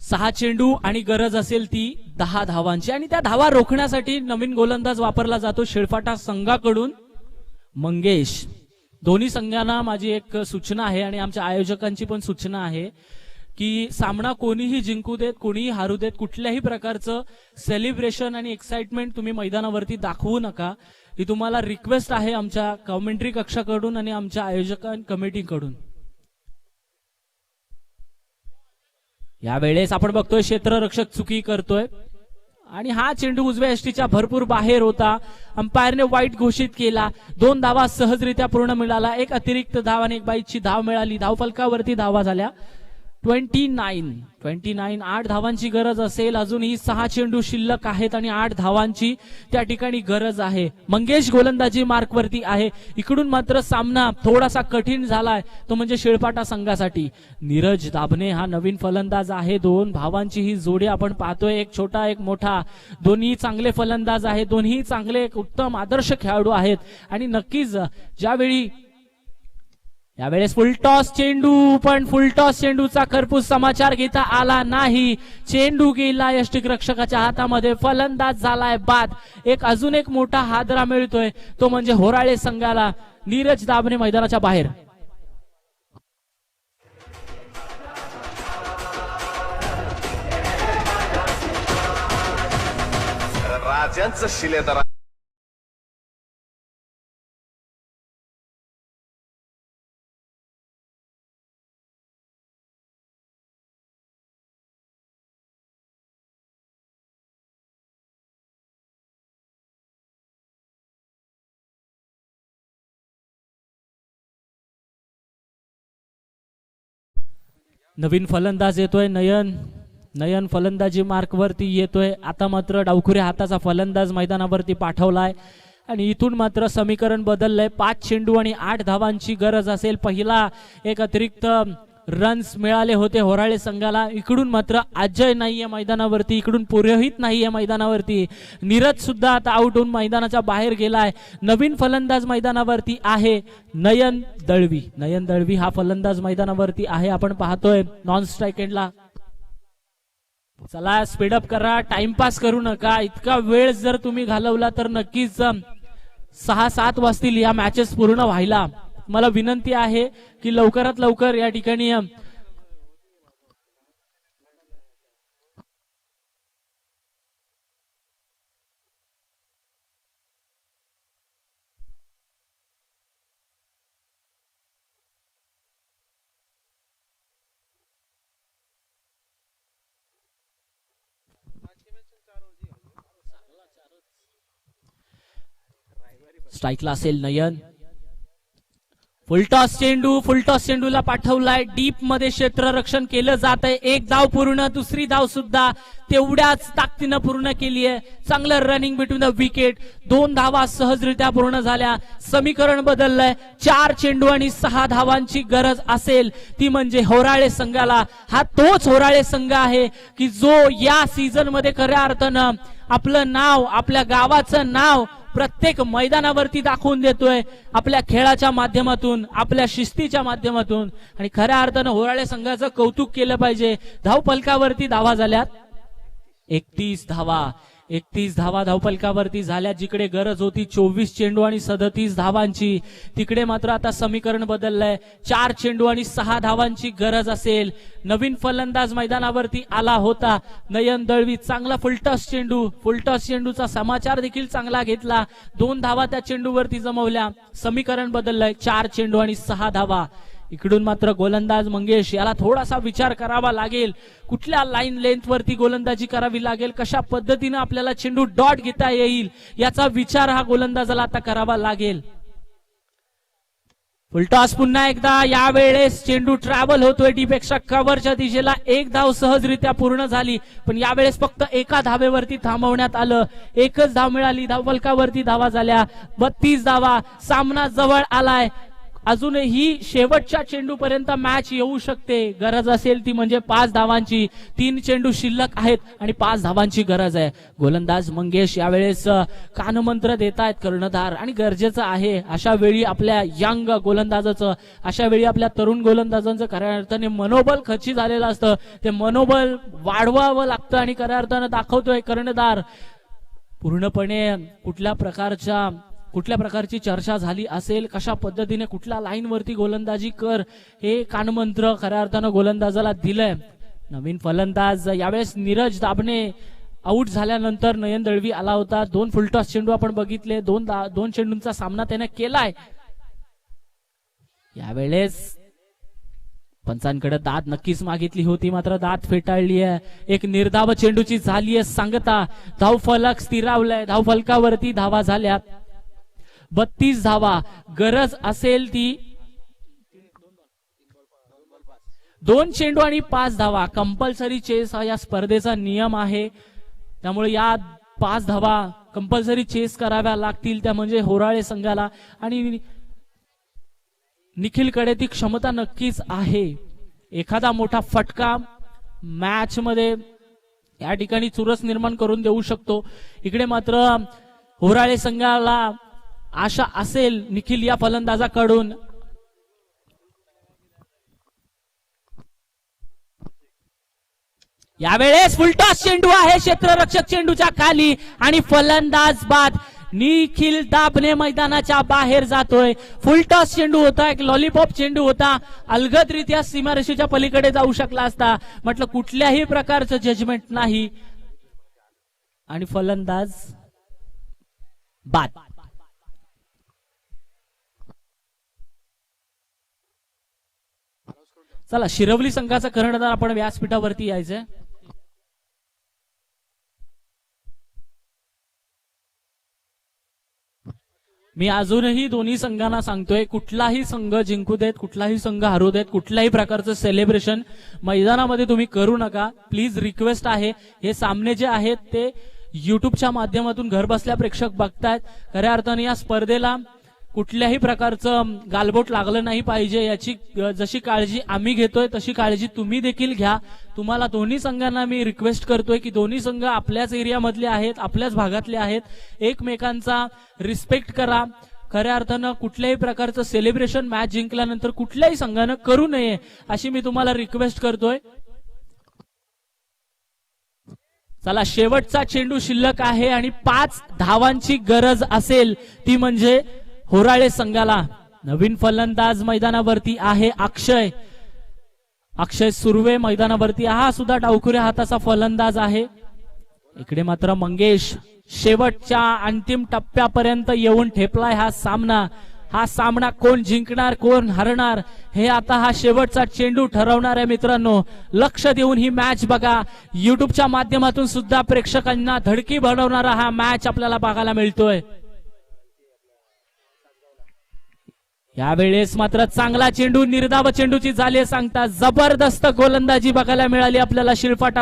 सहा चेंडू आणि गरज असेल ती 10 धावांची. आणि त्या धावा रोखण्यासाठी नवीन गोलंदाज वापरला जातो शिळफाटा संघाकडून मंगेश. दोन्ही संघांना माझी एक सूचना आहे आणि आमच्या आयोजकांची पण सूचना आहे की सामना कोणीही जिंकू देत कोणीही हारू देत कुठल्याही प्रकारचं सेलिब्रेशन आणि एक्साइटमेंट तुम्ही मैदानावरती दाखवू नका. ही तुम्हाला रिक्वेस्ट आहे आमच्या कॉमेंट्री कक्षाकडून आणि आमच्या आयोजकां कमिटीकडून. यावेळेस आपण बघतोय क्षेत्ररक्षक चुकी करतोय आणि हा चेंडू उजव्या यष्टीच्या भरपूर बाहेर होता. अंपायरने वाईट घोषित केला. 2 धावा सहजरित्या पूर्ण मिळाला. एक अतिरिक्त धाव आणि एक बाईची धाव मिळाली. धावफलकावरती धावा झाल्या 29. 8 धावांची गरज असेल. अजूनही 6 चेंडू शिल्लक आहेत आणि 8 धावांची त्या ठिकाणी गरज आहे. मंगेश गोलंदाजी मार्कवरती आहे. इकडून मात्र सामना थोडासा कठीण झालाय तो म्हणजे शिळपाटा संघासाठी. नीरज दाभणे हा नवीन फलंदाज आहे. 2 भावांची ही जोडी आपण पाहतोय. एक छोटा एक मोठा. दोन्ही चांगले फलंदाज आहेत. दोन्ही चांगले एक उत्तम आदर्श खेळाडू आहेत आणि नक्कीच ज्यावेळी यावेळेस फुल टॉस चेंडू पण फुल टॉस चेंडूचा खरपूस समाचार घेता आला नाही. चेंडू गेला यष्टिरक्षकाच्या हातामध्ये. फलंदाज झालाय बाद. अजून एक मोठा हादरा मिळतोय तो म्हणजे होराळे संघाला. नीरज दाभणे मैदानाच्या बाहेर. राजांचं शिलेदार नवीन फलंदाज येतोय नयन फलंदाजी मार्कवरती येतोय. आता मात्र डावखुऱ्या हाताचा फलंदाज मैदानावरती पाठवलाय आणि इथून मात्र समीकरण बदललंय. 5 चेंडू आणि 8 धावांची गरज असेल. पहिला एक अतिरिक्त रन्स मिळाले होते होराळे संघाला. इकडून मात्र अजय नाहीये मैदानावरती. इकडून पुरोहित नाहीये मैदानावरती. नीरज सुद्धा आता आउट होऊन मैदानाच्या बाहेर गेलाय. नवीन फलंदाज मैदानावरती आहे नयन दळवी हा फलंदाज मैदानावरती आहे. आपण पाहतोय नॉन स्ट्राईक एंडला. चला स्पीडअप करा. टाइमपास करू नका. इतका वेळ जर तुम्ही घालवला तर नक्कीच 6-7 वाजतील या मॅचेस पूर्ण व्हायला. मला विनंती आहे की लवकरात लवकर या ठिकाणी स्ट्राईकला असेल नयन. फुलटॉस चेंडूला पाठवलाय डीप मध्ये, क्षेत्ररक्षण केलं जात आहे. एक धाव पूर्ण, दुसरी धाव सुद्धा तेवढ्याच ताकदीनं पूर्ण केली आहे. चांगलं रनिंग बिटवीन द विकेट. 2 धावा सहजरित्या पूर्ण झाल्या. समीकरण बदललंय. 4 चेंडू आणि 6 धावांची गरज असेल ती म्हणजे होराळे संघाला. हा तोच होराळे संघ आहे की जो या सीझन मध्ये खऱ्या अर्थानं आपलं नाव, आपल्या गावाचं नाव प्रत्येक मैदानावरती दाखवून देतोय आपल्या खेळाच्या माध्यमातून, आपल्या शिस्तीच्या माध्यमातून. आणि खऱ्या अर्थानं होराळे संघाचं कौतुक केलं पाहिजे. धावफलकावरती धावा झाल्यात 31 धावा धावफलकावरती झाल्या. जिकडे गरज होती 24 चेंडू आणि 37 धावांची, तिकडे मात्र आता समीकरण बदललंय. 4 चेंडू आणि 6 धावांची गरज असेल. नवीन फलंदाज मैदानावरती आला होता नयन दळवी. चांगला फुलटॉस चेंडूचा समाचार देखील चांगला घेतला. 2 धावा त्या चेंडूवरती जमवल्या. समीकरण बदललंय. 4 चेंडू आणि 6 धावा. इकडून मात्र गोलंदाज मंगेश याला थोडासा विचार करावा लागेल. कुठल्या लाईन लेंथ वरती गोलंदाजी करावी लागेल, कशा पद्धतीने आपल्याला चेंडू डॉट घेता येईल याचा विचार हा गोलंदाजाला आता करावा लागेल. फुलटॉस पुन्हा एकदा. यावेळेस चेंडू ट्रॅव्हल होतोय डीपेक्षा कव्हरच्या दिशेला. 1 धाव सहजरित्या पूर्ण झाली, पण यावेळेस फक्त एका धावेवरती थांबवण्यात आलं. 1च धाव मिळाली. धावफलकावरती धावा झाल्या 32 धावा. सामना जवळ आलाय. अजूनही शेवटच्या चेंडूपर्यंत मॅच येऊ शकते. गरज असेल ती म्हणजे 5 धावांची. 3 चेंडू शिल्लक आहेत आणि 5 धावांची गरज आहे. गोलंदाज मंगेश यावेळेस कानमंत्र देत आहेत कर्णधार, आणि गरजेचं आहे अशा वेळी आपल्या यंग गोलंदाजाचं, अशा वेळी आपल्या तरुण गोलंदाजांचं खऱ्या अर्थाने मनोबल खच्ची झालेलं असतं. ते मनोबल वाढवावं लागतं आणि खऱ्या अर्थानं दाखवतोय कर्णधार. पूर्णपणे कुठल्या प्रकारची चर्चा झाली असेल, कशा पद्धतीने कुठल्या लाईन वरती गोलंदाजी कर, हे कानमंत्र खऱ्या अर्थानं गोलंदाजाला दिलंय. नवीन फलंदाज यावेळेस नीरज दाभणे आऊट झाल्यानंतर नयन दळवी आला होता. 2 फुलटॉस चेंडू आपण बघितले. 2 चेंडूंचा सामना त्याने केलाय. यावेळेस पंचांकडे दाद नक्कीच मागितली होती, मात्र दाद फेटाळली आहे. एक निर्धाव चेंडूची झालीय सांगता. धावफलक स्थिरावलाय. धावफलकावरती धावा झाल्यात 32 धावा. गरज असेल ती 2 चेंडू आणि 5 धावा. कंपल्सरी चेस हा या स्पर्धेचा नियम आहे. त्यामुळे या 5 धावा कंपल्सरी चेस कराव्या लागतील. त्या म्हणजे होराळे संघाला. आणि निखिलकडे ती क्षमता नक्कीच आहे. एखादा मोठा फटका मॅच मध्ये या ठिकाणी चुरस निर्माण करून देऊ शकतो. इकडे मात्र होराळे संघाला आशा असेल निखिल या फलंदाजाकडून. यावेळेस फुलटॉस चेंडू आहे क्षेत्ररक्षक चेंडूच्या खाली आणि फलंदाज बाद. निखिल दाभणे मैदानाच्या बाहेर जातोय. फुलटॉस चेंडू होता, एक लॉलीपॉप चेंडू होता. अलगदरित्या सीमारेषेच्या पलीकडे जाऊ शकला असता. म्हटलं कुठल्याही प्रकारचं जजमेंट नाही आणि फलंदाज बाद. चला शिरवली संघाचा कर्णधार आपण व्यासपीठावरती यायचंय. मी अजूनही दोन्ही संघांना सांगतोय, कुठलाही संघ जिंकू देत, कुठलाही संघ हरू देत, कुठल्याही प्रकारचं सेलिब्रेशन मैदानामध्ये तुम्ही करू नका. प्लीज रिक्वेस्ट आहे. हे सामने जे आहेत ते युट्यूबच्या माध्यमातून घर बसल्या प्रेक्षक बघतायत. खऱ्या अर्थाने या स्पर्धेला कुठल्याही प्रकारचं गालबोट लागलं नाही पाहिजे याची जशी काळजी आम्ही घेतोय तशी काळजी तुम्ही देखील घ्या. तुम्हाला दोन्ही संघांना मी रिक्वेस्ट करतोय की दोन्ही संघ आपल्याच एरियामधले आहेत, आपल्याच भागातले आहेत. एकमेकांचा रिस्पेक्ट करा. खऱ्या अर्थानं कुठल्याही प्रकारचं सेलिब्रेशन मॅच जिंकल्यानंतर कुठल्याही संघानं करू नये अशी मी तुम्हाला रिक्वेस्ट करतोय. चला शेवटचा चेंडू शिल्लक आहे आणि 5 धावांची गरज असेल ती म्हणजे होराळे संघाला. नवीन फलंदाज मैदानावरती आहे अक्षय सुर्वे मैदानावरती. हा सुद्धा डावखुऱ्या हाताचा फलंदाज आहे. इकडे मात्र मंगेश शेवटच्या अंतिम टप्प्यापर्यंत येऊन ठेपलाय हा सामना. हा सामना कोण जिंकणार कोण हरणार हे आता हा शेवटचा चेंडू ठरवणार आहे. मित्रांनो लक्ष देऊन ही मॅच बघा. युट्यूबच्या माध्यमातून सुद्धा प्रेक्षकांना धडकी भरवणारा हा मॅच आपल्याला बघायला मिळतोय. यावेळेस मात्र चांगला चेंडू, निर्धाव चेंडूची झाली सांगता जबरदस्त गोलंदाजी बघायला मिळाली आपल्याला शिळफाटा